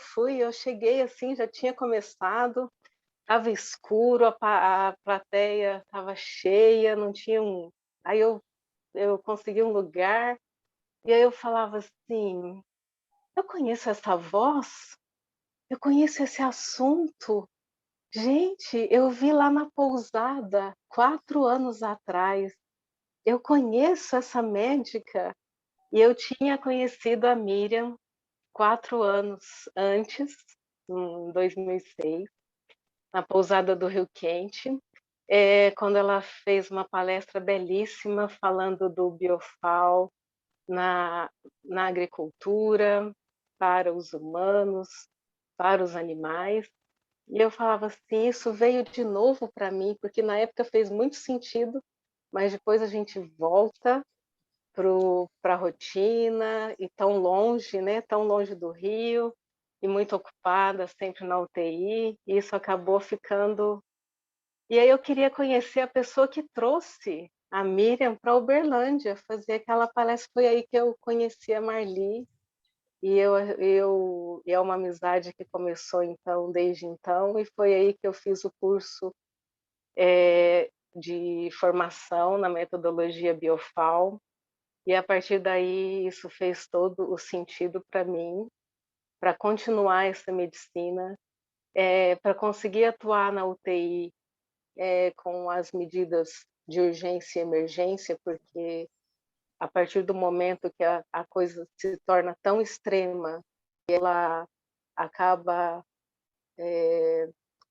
cheguei assim, já tinha começado, estava escuro, a plateia estava cheia, não tinha um... Aí eu consegui um lugar e aí eu falava assim, eu conheço essa voz, eu conheço esse assunto. Gente, eu vi lá na pousada 4 anos atrás. Eu conheço essa médica e eu tinha conhecido a Miriam 4 anos antes, em 2006, na pousada do Rio Quente, quando ela fez uma palestra belíssima falando do biofal na agricultura, para os humanos, para os animais. E eu falava assim, isso veio de novo para mim, porque na época fez muito sentido, mas depois a gente volta para a rotina, e tão longe, né? Tão longe do Rio, e muito ocupada, sempre na UTI, e isso acabou ficando... E aí eu queria conhecer a pessoa que trouxe a Miriam para Uberlândia, fazer aquela palestra. Foi aí que eu conheci a Marli, e é uma amizade que começou então, desde então, e foi aí que eu fiz o curso de formação na metodologia Biofal, e a partir daí isso fez todo o sentido para mim, para continuar essa medicina, para conseguir atuar na UTI com as medidas de urgência e emergência, porque a partir do momento que a coisa se torna tão extrema, ela acaba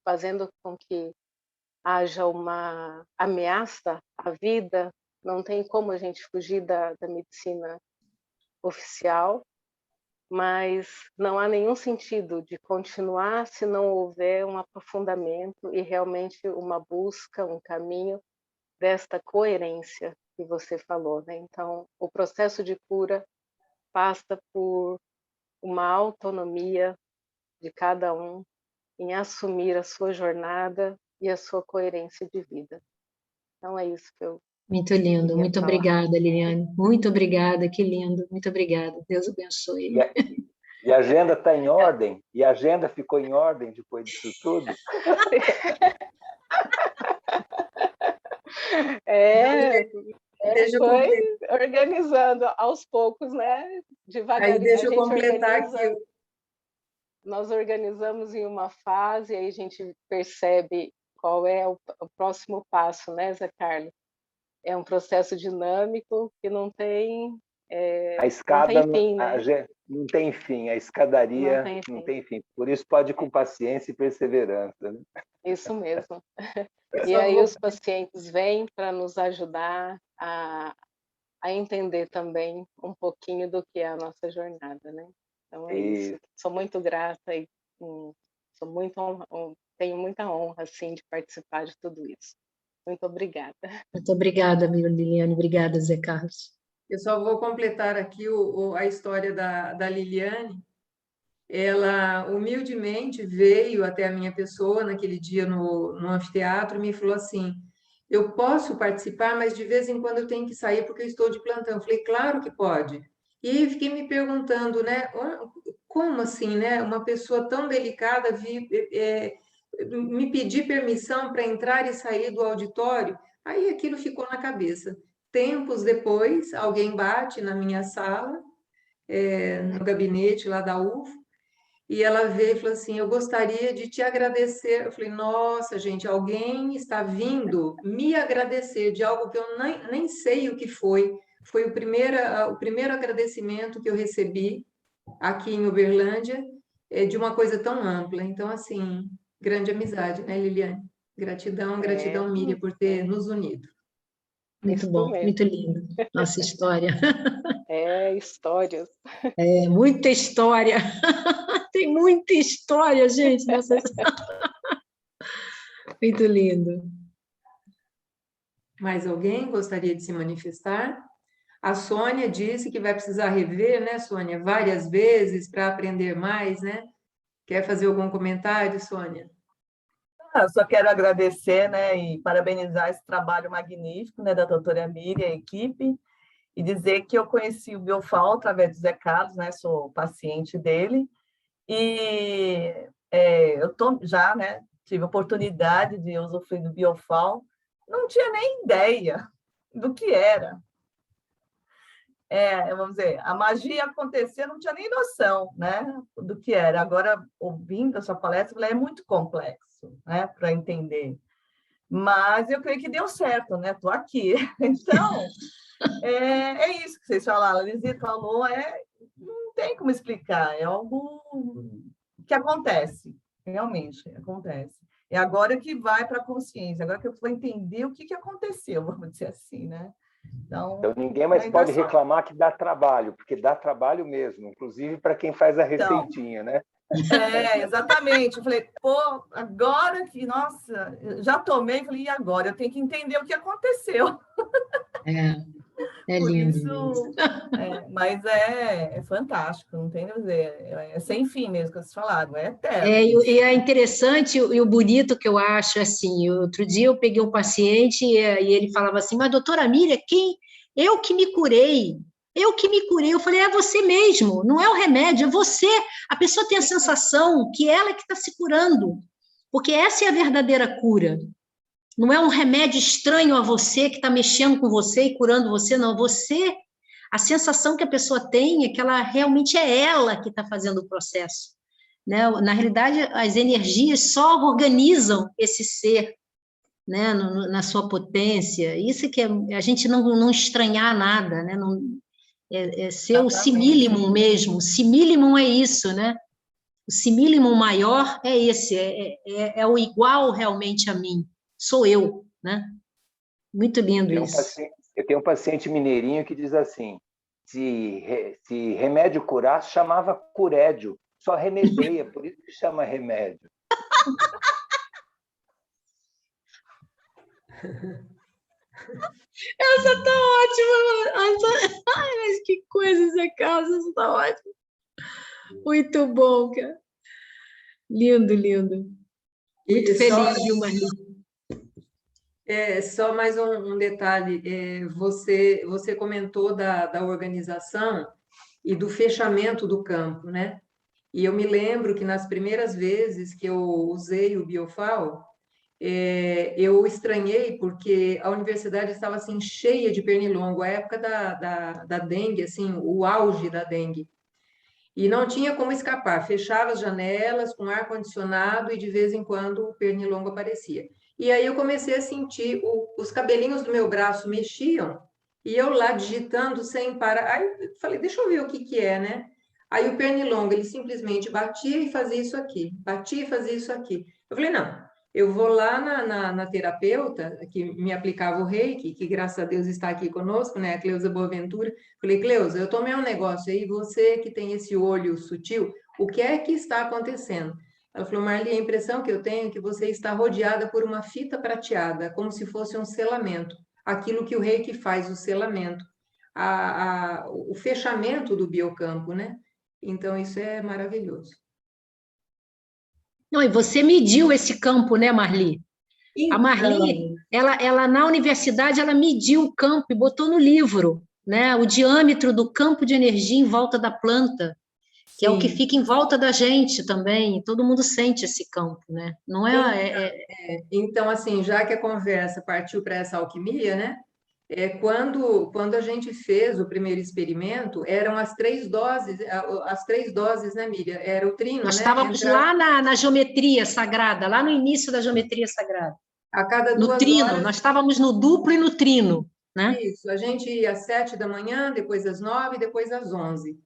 fazendo com que haja uma ameaça à vida, não tem como a gente fugir da medicina oficial, mas não há nenhum sentido de continuar se não houver um aprofundamento e realmente uma busca, um caminho desta coerência que você falou, né? Então, o processo de cura passa por uma autonomia de cada um em assumir a sua jornada e a sua coerência de vida. Então, é isso que eu Muito lindo, queria muito falar. obrigada, Liliane. Muito obrigada, que lindo. Muito obrigada. Deus abençoe. E a agenda está em ordem? E a agenda ficou em ordem depois disso tudo? Foi organizando aos poucos, né? Devagarinho. Aí deixa eu a gente completar organiza, aqui. Nós organizamos em uma fase, aí a gente percebe qual é o próximo passo, né, Zé Carlos? É um processo dinâmico que não tem a escada não tem fim, né? não tem fim, a escadaria não tem fim. Por isso pode ir com paciência e perseverança. Né? Isso mesmo. E aí os pacientes vêm para nos ajudar a entender também um pouquinho do que é a nossa jornada, né? Então é isso. Sou muito grata e tenho muita honra assim de participar de tudo isso. Muito obrigada. Muito obrigada, Liliane. Obrigada, Zé Carlos. Eu só vou completar aqui a história da Liliane. Ela humildemente veio até a minha pessoa naquele dia no anfiteatro e me falou assim, eu posso participar, mas de vez em quando eu tenho que sair porque eu estou de plantão. Eu falei, claro que pode. E aí fiquei me perguntando, né, como assim, né, uma pessoa tão delicada me pedir permissão para entrar e sair do auditório? Aí aquilo ficou na cabeça. Tempos depois, alguém bate na minha sala, no gabinete lá da UFO, e ela veio e falou assim, eu gostaria de te agradecer. Eu falei, nossa, gente, alguém está vindo me agradecer de algo que eu nem sei o que foi. Foi o primeiro agradecimento que eu recebi aqui em Uberlândia, de uma coisa tão ampla. Então, assim, grande amizade, né, Liliane? Gratidão, gratidão, Miriam, por ter nos unido. Muito Isso bom, mesmo. muito lindo. Nossa história. Histórias. Muita história. Tem muita história, gente. Muito lindo. Mais alguém gostaria de se manifestar? A Sônia disse que vai precisar rever, né, Sônia, várias vezes para aprender mais, né? Quer fazer algum comentário, Sônia? Eu só quero agradecer, né, e parabenizar esse trabalho magnífico, né, da doutora Miriam e a equipe, e dizer que eu conheci o Biofal através do Zé Carlos, né, sou paciente dele, e eu já, né, tive a oportunidade de usufruir do Biofal, não tinha nem ideia do que era. Vamos dizer, a magia acontecia, não tinha nem noção, né, do que era. Agora, ouvindo a sua palestra, é muito complexo, né, para entender. Mas eu creio que deu certo, né? Estou aqui. Então, é isso que vocês falaram. A Lizzie falou, não tem como explicar, é algo que acontece, realmente acontece. É agora que vai para a consciência, agora que eu vou entender o que aconteceu, vamos dizer assim, né? Então ninguém mais pode reclamar que dá trabalho, porque dá trabalho mesmo, inclusive para quem faz a receitinha, né? Exatamente. Eu falei, pô, agora que, nossa, já tomei, falei, e agora? Eu tenho que entender o que aconteceu. É Por lindo. isso, mas é fantástico, não tem a dizer, é sem fim mesmo que vocês falaram, é eterno. E é interessante e o bonito que eu acho, assim, outro dia eu peguei um paciente e ele falava assim, mas doutora Miriam, eu que me curei, eu falei, é você mesmo, não é o remédio, é você, a pessoa tem a sensação que ela é que está se curando, porque essa é a verdadeira cura, não é um remédio estranho a você, que está mexendo com você e curando você, não, você, a sensação que a pessoa tem é que ela realmente é ela que está fazendo o processo, né? Na realidade, as energias só organizam esse ser, né? Na sua potência, isso que é a gente não estranhar nada, né? Não, ser o simílimum mesmo, o simílimum é isso, né? O simílimum maior é esse, é o igual realmente a mim, sou eu, né? Muito lindo isso. Eu tenho um paciente mineirinho que diz assim, se remédio curasse, chamava curédio, só remedeia, por isso que chama remédio. Essa tá ótima, ai, mas que coisa, Zé Carlos, essa tá ótima. Muito bom, cara. Lindo, lindo. Muito feliz, viu, Marli? Só mais um detalhe, você comentou da organização e do fechamento do campo, né? E eu me lembro que nas primeiras vezes que eu usei o Biofal, eu estranhei porque a universidade estava assim cheia de pernilongo, a época da dengue, assim, o auge da dengue. E não tinha como escapar, fechava as janelas com ar-condicionado e de vez em quando o pernilongo aparecia. E aí eu comecei a sentir, os cabelinhos do meu braço mexiam e eu lá digitando sem parar. Aí eu falei, deixa eu ver o que é, né? Aí o pernilongo, ele simplesmente batia e fazia isso aqui, batia e fazia isso aqui. Eu falei, não, eu vou lá na terapeuta, que me aplicava o reiki, que graças a Deus está aqui conosco, né, a Cleusa Boaventura. Falei, Cleusa, eu tomei um negócio aí, você que tem esse olho sutil, o que é que está acontecendo? Ela falou, Marli, a impressão que eu tenho é que você está rodeada por uma fita prateada, como se fosse um selamento. Aquilo que o reiki faz, o selamento. O fechamento do biocampo, né? Então, isso é maravilhoso. Não, e você mediu esse campo, né, Marli? Então, A Marli, ela na universidade, ela mediu o campo e botou no livro, né? O diâmetro do campo de energia em volta da planta, que é o que Sim. fica em volta da gente também, todo mundo sente esse campo, né? Não Então, assim, já que a conversa partiu para essa alquimia, né? Quando a gente fez o primeiro experimento, eram as 3 doses, né, Miriam? Era o trino, Nós né? estávamos lá na geometria sagrada, lá no início da geometria sagrada. A cada No 2 trino, horas. nós estávamos no duplo e no trino, né? Isso, a gente ia às 7 da manhã, depois às 9, depois às 11.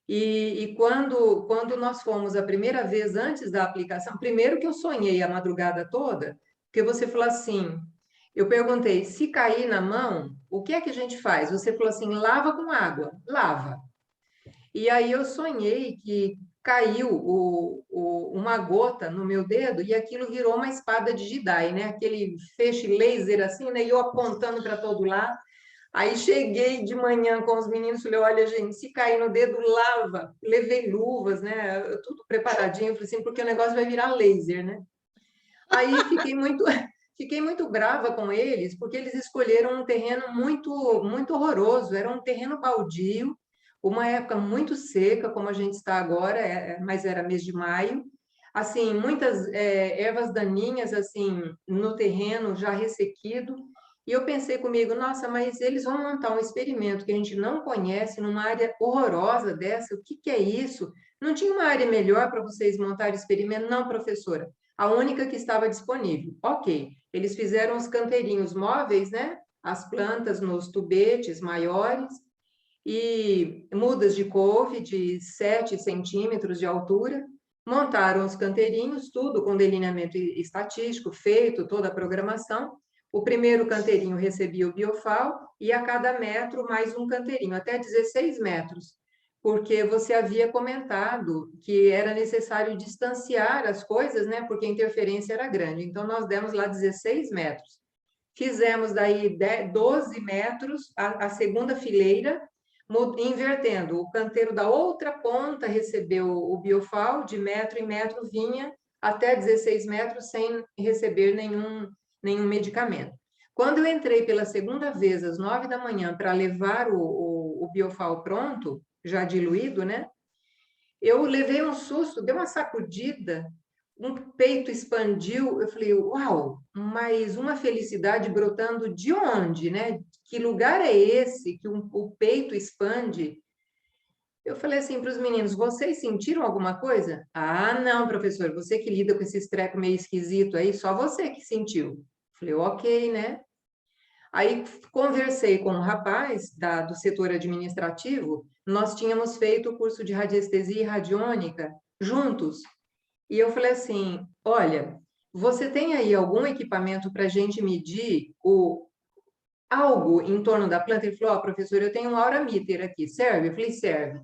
E quando nós fomos a primeira vez antes da aplicação, primeiro que eu sonhei a madrugada toda, porque você falou assim, eu perguntei, se cair na mão, o que é que a gente faz? Você falou assim, lava com água, lava. E aí eu sonhei que caiu uma gota no meu dedo e aquilo virou uma espada de Jedi, né? Aquele feixe laser assim, né? E eu apontando para todo lado. Aí cheguei de manhã com os meninos, falei, olha, gente, se cair no dedo, lava. Levei luvas, né? Tudo preparadinho, falei assim, porque o negócio vai virar laser, né? Aí fiquei muito brava com eles, porque eles escolheram um terreno muito, muito horroroso, era um terreno baldio, uma época muito seca, como a gente está agora, mas era mês de maio, assim, muitas ervas daninhas, assim, no terreno já ressequido, e eu pensei comigo, nossa, mas eles vão montar um experimento que a gente não conhece, numa área horrorosa dessa, o que é isso? Não tinha uma área melhor para vocês montarem experimento? Não, professora, a única que estava disponível. Ok, eles fizeram os canteirinhos móveis, né? As plantas nos tubetes maiores e mudas de couve de 7 centímetros de altura, montaram os canteirinhos, tudo com delineamento estatístico, feito toda a programação. O primeiro canteirinho recebia o biofal e a cada metro mais um canteirinho, até 16 metros, porque você havia comentado que era necessário distanciar as coisas, né? Porque a interferência era grande. Então, nós demos lá 16 metros. Fizemos daí 12 metros a segunda fileira, invertendo. O canteiro da outra ponta recebeu o biofal, de metro em metro vinha até 16 metros sem receber nenhum medicamento. Quando eu entrei pela segunda vez, às 9 da manhã, para levar o biofal pronto, já diluído, né? Eu levei um susto, dei uma sacudida, um peito expandiu, eu falei, uau, mas uma felicidade brotando de onde, né? Que lugar é esse que o peito expande? Eu falei assim para os meninos, vocês sentiram alguma coisa? Ah, não, professor, você que lida com esse treco meio esquisito aí, só você que sentiu. Falei, ok, né? Aí conversei com um rapaz do setor administrativo, nós tínhamos feito o curso de radiestesia e radiônica juntos. E eu falei assim, olha, você tem aí algum equipamento para a gente medir algo em torno da planta? Ele falou, professor, eu tenho um aurameter aqui, serve? Eu falei, serve.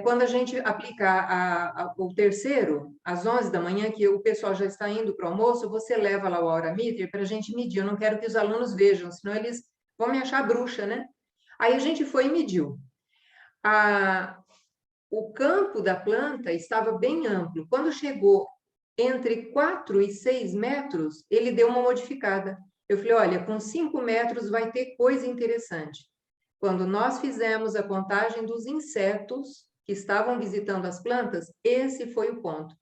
Quando a gente aplicar o terceiro, às 11 da manhã, que o pessoal já está indo para o almoço, você leva lá o aurameter para a gente medir. Eu não quero que os alunos vejam, senão eles vão me achar bruxa, né? Aí a gente foi e mediu. O campo da planta estava bem amplo. Quando chegou entre 4 e 6 metros, ele deu uma modificada. Eu falei, olha, com 5 metros vai ter coisa interessante. Quando nós fizemos a contagem dos insetos que estavam visitando as plantas, esse foi o ponto.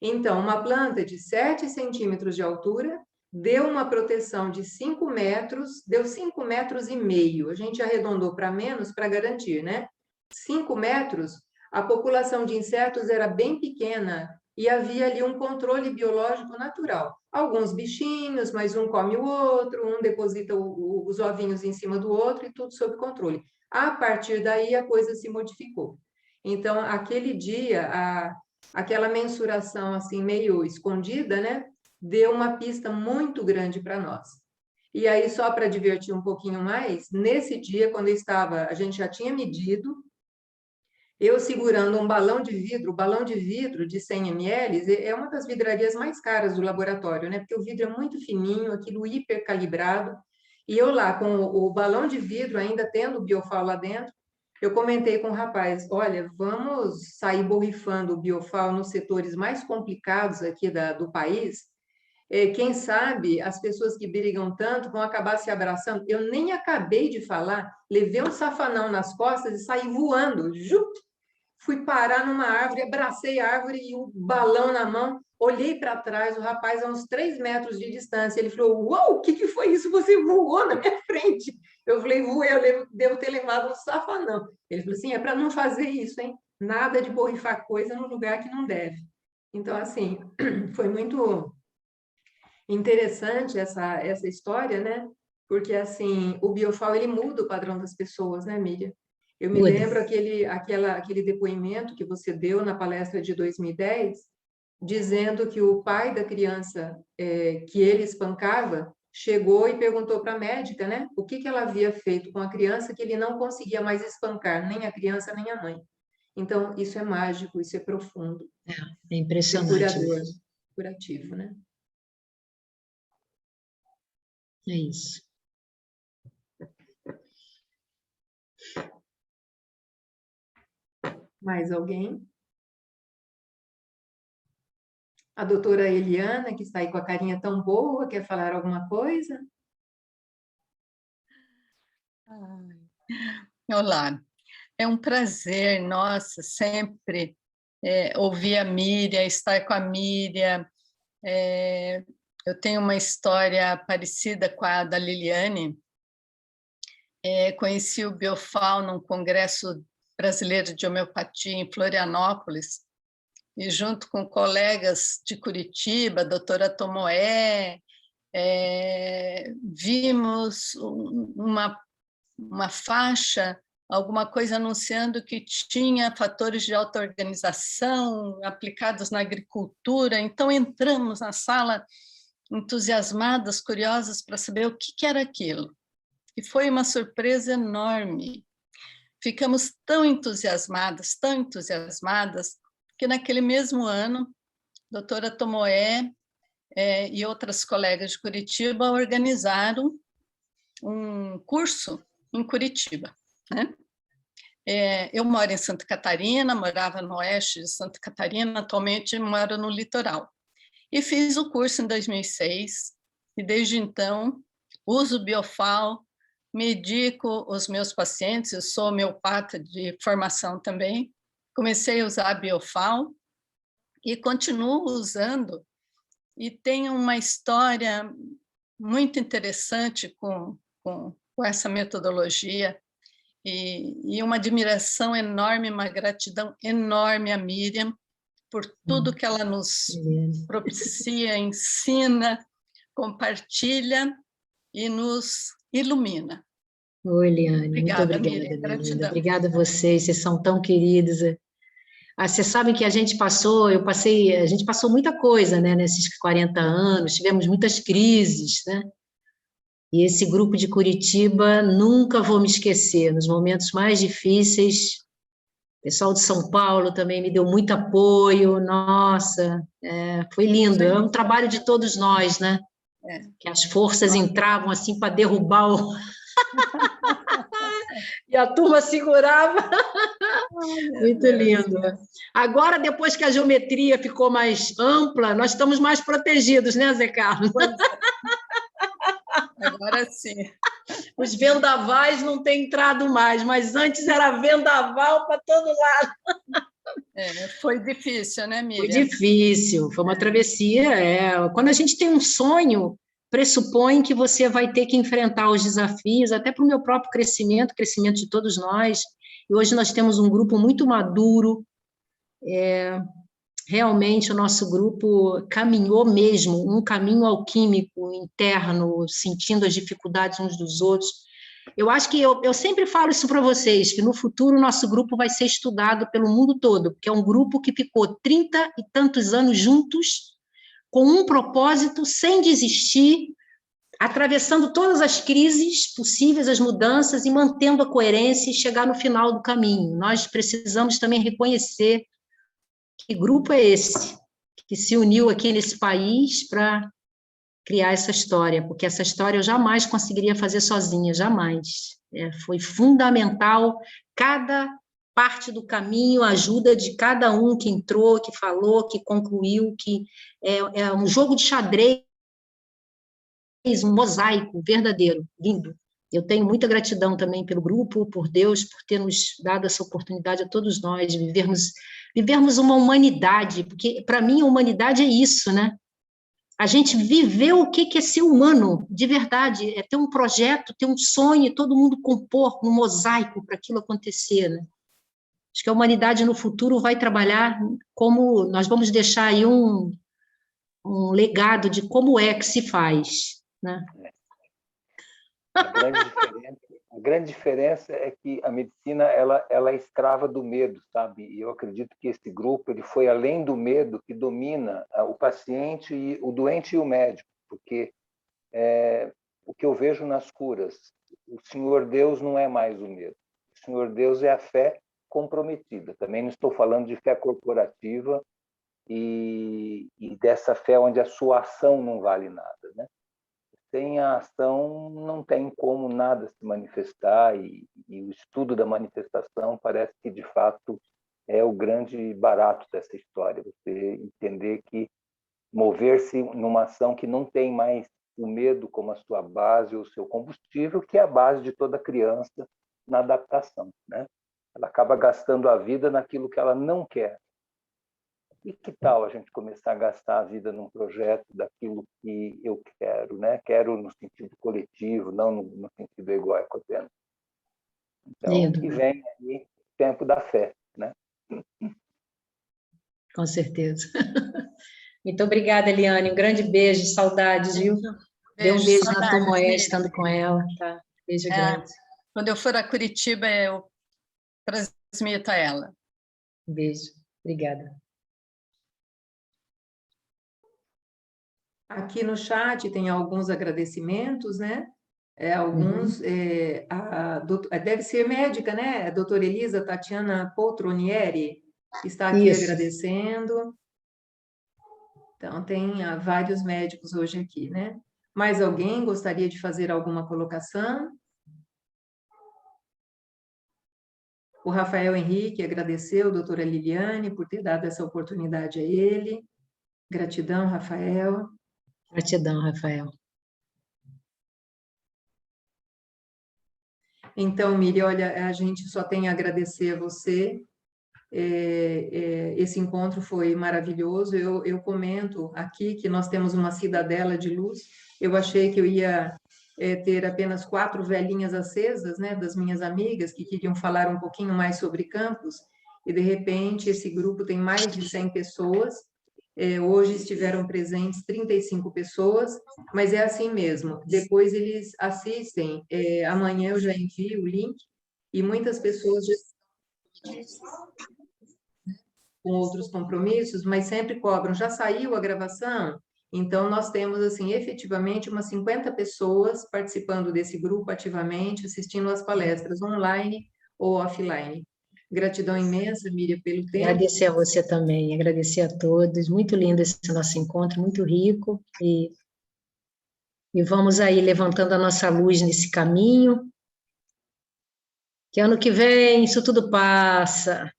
Então, uma planta de 7 centímetros de altura deu uma proteção de 5 metros, deu 5 metros e meio. A gente arredondou para menos para garantir, né? 5 metros, a população de insetos era bem pequena e havia ali um controle biológico natural. Alguns bichinhos, mas um come o outro, um deposita os ovinhos em cima do outro e tudo sob controle. A partir daí, a coisa se modificou. Então, aquele dia, aquela mensuração assim meio escondida, né, deu uma pista muito grande para nós. E aí, só para divertir um pouquinho mais, nesse dia, quando a gente já tinha medido, eu segurando um balão de vidro, o balão de vidro de 100 ml é uma das vidrarias mais caras do laboratório, né? Porque o vidro é muito fininho, aquilo hipercalibrado, e eu lá com o balão de vidro, ainda tendo o biofal lá dentro, eu comentei com o rapaz, olha, vamos sair borrifando o biofal nos setores mais complicados aqui do país, Quem sabe as pessoas que brigam tanto vão acabar se abraçando. Eu nem acabei de falar, levei um safanão nas costas e saí voando. Fui parar numa árvore, abracei a árvore e o balão na mão. Olhei para trás, o rapaz a uns 3 metros de distância. Ele falou: uau, o que foi isso? Você voou na minha frente. Eu falei: voei, eu devo ter levado um safanão. Ele falou assim: é para não fazer isso, hein? Nada de borrifar coisa no lugar que não deve. Então, assim, foi muito interessante essa história, né? Porque, assim, o biofal, ele muda o padrão das pessoas, né, Miriam? Eu me lembro aquele depoimento que você deu na palestra de 2010, dizendo que o pai da criança que ele espancava chegou e perguntou para a médica, né, o que ela havia feito com a criança que ele não conseguia mais espancar, nem a criança, nem a mãe. Então, isso é mágico, isso é profundo. É impressionante. Curador, curativo, né? É isso. Mais alguém? A doutora Eliana, que está aí com a carinha tão boa, quer falar alguma coisa? Olá, é um prazer, nossa, sempre ouvir a Miriam, estar com a Miriam. Eu tenho uma história parecida com a da Liliane. Conheci o Biofal num congresso brasileiro de homeopatia em Florianópolis, e junto com colegas de Curitiba, a doutora Tomoé, vimos uma faixa, alguma coisa anunciando que tinha fatores de auto-organização aplicados na agricultura. Então, entramos na sala entusiasmadas, curiosas para saber o que era aquilo. E foi uma surpresa enorme. Ficamos tão entusiasmadas, que naquele mesmo ano, a doutora Tomoé e outras colegas de Curitiba organizaram um curso em Curitiba, né? Eu moro em Santa Catarina, morava no oeste de Santa Catarina, atualmente moro no litoral. E fiz o curso em 2006, e desde então uso o Biofal, medico os meus pacientes, eu sou homeopata de formação também, comecei a usar a Biofal e continuo usando, e tenho uma história muito interessante com essa metodologia, e uma admiração enorme, uma gratidão enorme à Miriam por tudo que ela nos propicia, ensina, compartilha e nos ilumina. Oi, Eliane, muito obrigada, Miriam, gratidão. Obrigada a vocês são tão queridos. Vocês sabem que a gente passou muita coisa, né, nesses 40 anos, tivemos muitas crises, né? E esse grupo de Curitiba, nunca vou me esquecer, nos momentos mais difíceis, o pessoal de São Paulo também me deu muito apoio, nossa, foi lindo, é um trabalho de todos nós, né? Que as forças entravam assim para derrubar o... e a turma segurava. Muito lindo. Agora, depois que a geometria ficou mais ampla, nós estamos mais protegidos, né, Zé Carlos? Agora sim. Os vendavais não têm entrado mais, mas antes era vendaval para todo lado. Foi difícil, né, Miriam? Foi difícil, foi uma travessia. Quando a gente tem um sonho, pressupõe que você vai ter que enfrentar os desafios, até para o meu próprio crescimento de todos nós. E hoje nós temos um grupo muito maduro. Realmente o nosso grupo caminhou mesmo, um caminho alquímico interno, sentindo as dificuldades uns dos outros. Eu acho que eu sempre falo isso para vocês, que no futuro o nosso grupo vai ser estudado pelo mundo todo, porque é um grupo que ficou 30 e tantos anos juntos, com um propósito, sem desistir, atravessando todas as crises possíveis, as mudanças, e mantendo a coerência e chegar no final do caminho. Nós precisamos também reconhecer que grupo é esse que se uniu aqui nesse país para criar essa história, porque essa história eu jamais conseguiria fazer sozinha, jamais. Foi fundamental cada parte do caminho, a ajuda de cada um que entrou, que falou, que concluiu, que é um jogo de xadrez um mosaico verdadeiro, lindo. Eu tenho muita gratidão também pelo grupo, por Deus, por ter nos dado essa oportunidade a todos nós de vivermos uma humanidade, porque, para mim, a humanidade é isso, né? A gente viveu o que é ser humano, de verdade, é ter um projeto, ter um sonho, e todo mundo compor um mosaico para aquilo acontecer, né? Acho que a humanidade no futuro vai trabalhar como nós vamos deixar aí um legado de como é que se faz, né? A grande diferença é que a medicina ela é escrava do medo, sabe? E eu acredito que esse grupo ele foi além do medo que domina o paciente, e o doente e o médico, porque o que eu vejo nas curas, o Senhor Deus não é mais o medo. O Senhor Deus é a fé comprometida. Também não estou falando de fé corporativa e dessa fé onde a sua ação não vale nada, né? Sem a ação não tem como nada se manifestar, e o estudo da manifestação parece que, de fato, é o grande barato dessa história, você entender que mover-se numa ação que não tem mais o medo como a sua base ou o seu combustível, que é a base de toda criança na adaptação, né? Ela acaba gastando a vida naquilo que ela não quer. E que tal a gente começar a gastar a vida num projeto daquilo que eu quero, né? Quero no sentido coletivo, não no sentido egóico apenas. Então, Lindo. que vem aí o tempo da fé, né? Com certeza. Muito obrigada, Eliane. Um grande beijo, saudades, viu? Dê um beijo na Tomoé, estando com ela. Tá? Beijo grande. Quando eu for a Curitiba, eu transmito a ela. Um beijo. Obrigada. Aqui no chat tem alguns agradecimentos, né? Deve ser médica, né? A doutora Elisa Tatiana Poltronieri está aqui agradecendo. Então, tem vários médicos hoje aqui, né? Mais alguém gostaria de fazer alguma colocação? O Rafael Henrique agradeceu a doutora Liliane por ter dado essa oportunidade a ele. Gratidão, Rafael. Gratidão, Rafael. Então, Miri, olha, a gente só tem a agradecer a você. Esse encontro foi maravilhoso. Eu comento aqui que nós temos uma cidadela de luz. Eu achei que eu ia ter apenas 4 velhinhas acesas, né, das minhas amigas, que queriam falar um pouquinho mais sobre campus, e, de repente, esse grupo tem mais de 100 pessoas. Hoje estiveram presentes 35 pessoas, mas é assim mesmo. Depois eles assistem. Amanhã eu já envio o link, e muitas pessoas já com outros compromissos, mas sempre cobram. Já saiu a gravação? Então, nós temos, assim, efetivamente, umas 50 pessoas participando desse grupo ativamente, assistindo às palestras online ou offline. Gratidão imensa, Miriam, pelo tempo. Agradecer a você também, agradecer a todos. Muito lindo esse nosso encontro, muito rico. E vamos aí levantando a nossa luz nesse caminho. Que ano que vem isso tudo passa.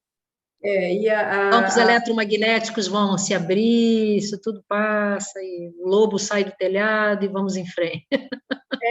Campos eletromagnéticos vão se abrir, isso tudo passa, e o lobo sai do telhado e vamos em frente.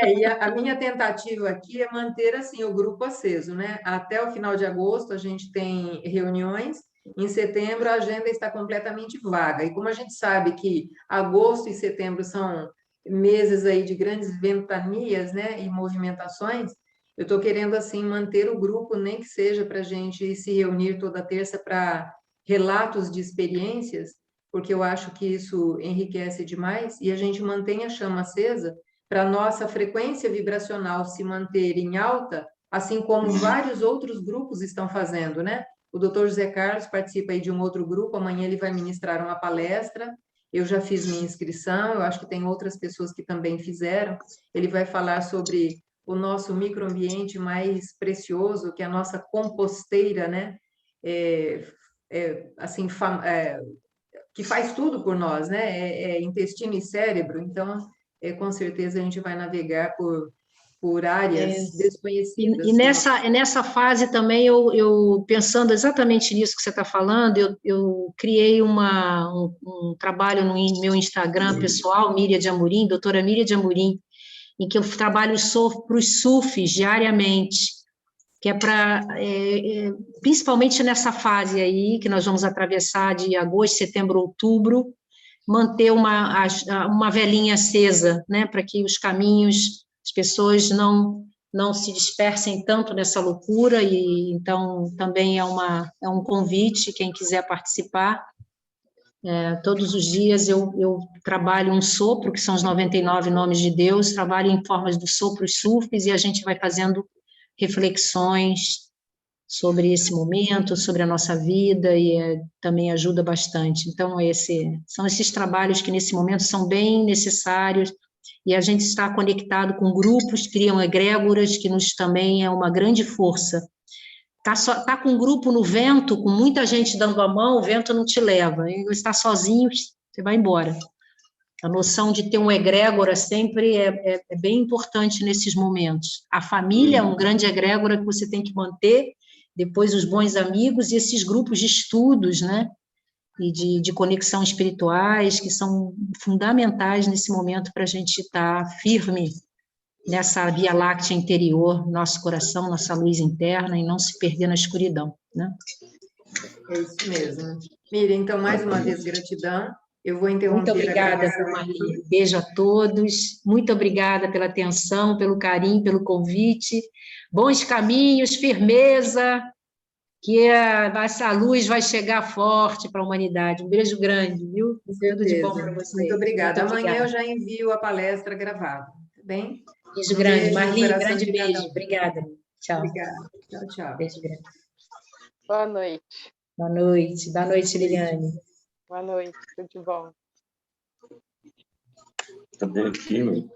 E a minha tentativa aqui é manter assim o grupo aceso, né? Até o final de agosto a gente tem reuniões, em setembro a agenda está completamente vaga, e como a gente sabe que agosto e setembro são meses aí de grandes ventanias, né, e movimentações, eu estou querendo, assim, manter o grupo, nem que seja para a gente se reunir toda terça para relatos de experiências, porque eu acho que isso enriquece demais, e a gente mantém a chama acesa para a nossa frequência vibracional se manter em alta, assim como vários outros grupos estão fazendo, né? O doutor José Carlos participa aí de um outro grupo, amanhã ele vai ministrar uma palestra, eu já fiz minha inscrição, eu acho que tem outras pessoas que também fizeram, ele vai falar sobre o nosso microambiente mais precioso, que é a nossa composteira, né? Que faz tudo por nós, né? Intestino e cérebro. Então, com certeza a gente vai navegar por por áreas desconhecidas. E nessa fase também, eu pensando exatamente nisso que você está falando, eu criei um trabalho no meu Instagram pessoal, Míria de Amorim, doutora Míria de Amorim, em que eu trabalho para os sufis diariamente, que é para, principalmente nessa fase aí, que nós vamos atravessar de agosto, setembro, outubro, manter uma velinha acesa, né, para que os caminhos, as pessoas não se dispersem tanto nessa loucura, e então também é um convite, quem quiser participar. Todos os dias eu trabalho um sopro, que são os 99 nomes de Deus, trabalho em formas do sopros sufis, e a gente vai fazendo reflexões sobre esse momento, sobre a nossa vida, e também ajuda bastante. Então, são esses trabalhos que, nesse momento, são bem necessários, e a gente está conectado com grupos, criam egrégoras, que também é uma grande força. Tá com um grupo no vento, com muita gente dando a mão, o vento não te leva, e está sozinho, você vai embora. A noção de ter um egrégora sempre é bem importante nesses momentos. A família é um grande egrégora que você tem que manter, depois os bons amigos e esses grupos de estudos, né, e de conexão espirituais, que são fundamentais nesse momento para a gente estar firme nessa Via Láctea interior, nosso coração, nossa luz interna, e não se perder na escuridão, né? É isso mesmo. Miriam, então, mais uma vez, gratidão. Eu vou interromper. Muito obrigada, Marli. Beijo a todos. Muito obrigada pela atenção, pelo carinho, pelo convite. Bons caminhos, firmeza, que essa luz vai chegar forte para a humanidade. Um beijo grande, viu? Tudo de bom para vocês. Muito obrigada. Muito Amanhã obrigada. eu já envio a palestra gravada, tá bem? Beijo grande, beijo, Marli, coração grande de cada beijo. um. Obrigada. Tchau. Obrigada. Tchau, tchau. Beijo grande. Boa noite. Boa noite. Boa noite, Liliane. Boa noite, tudo de bom. Cadê aqui, meu?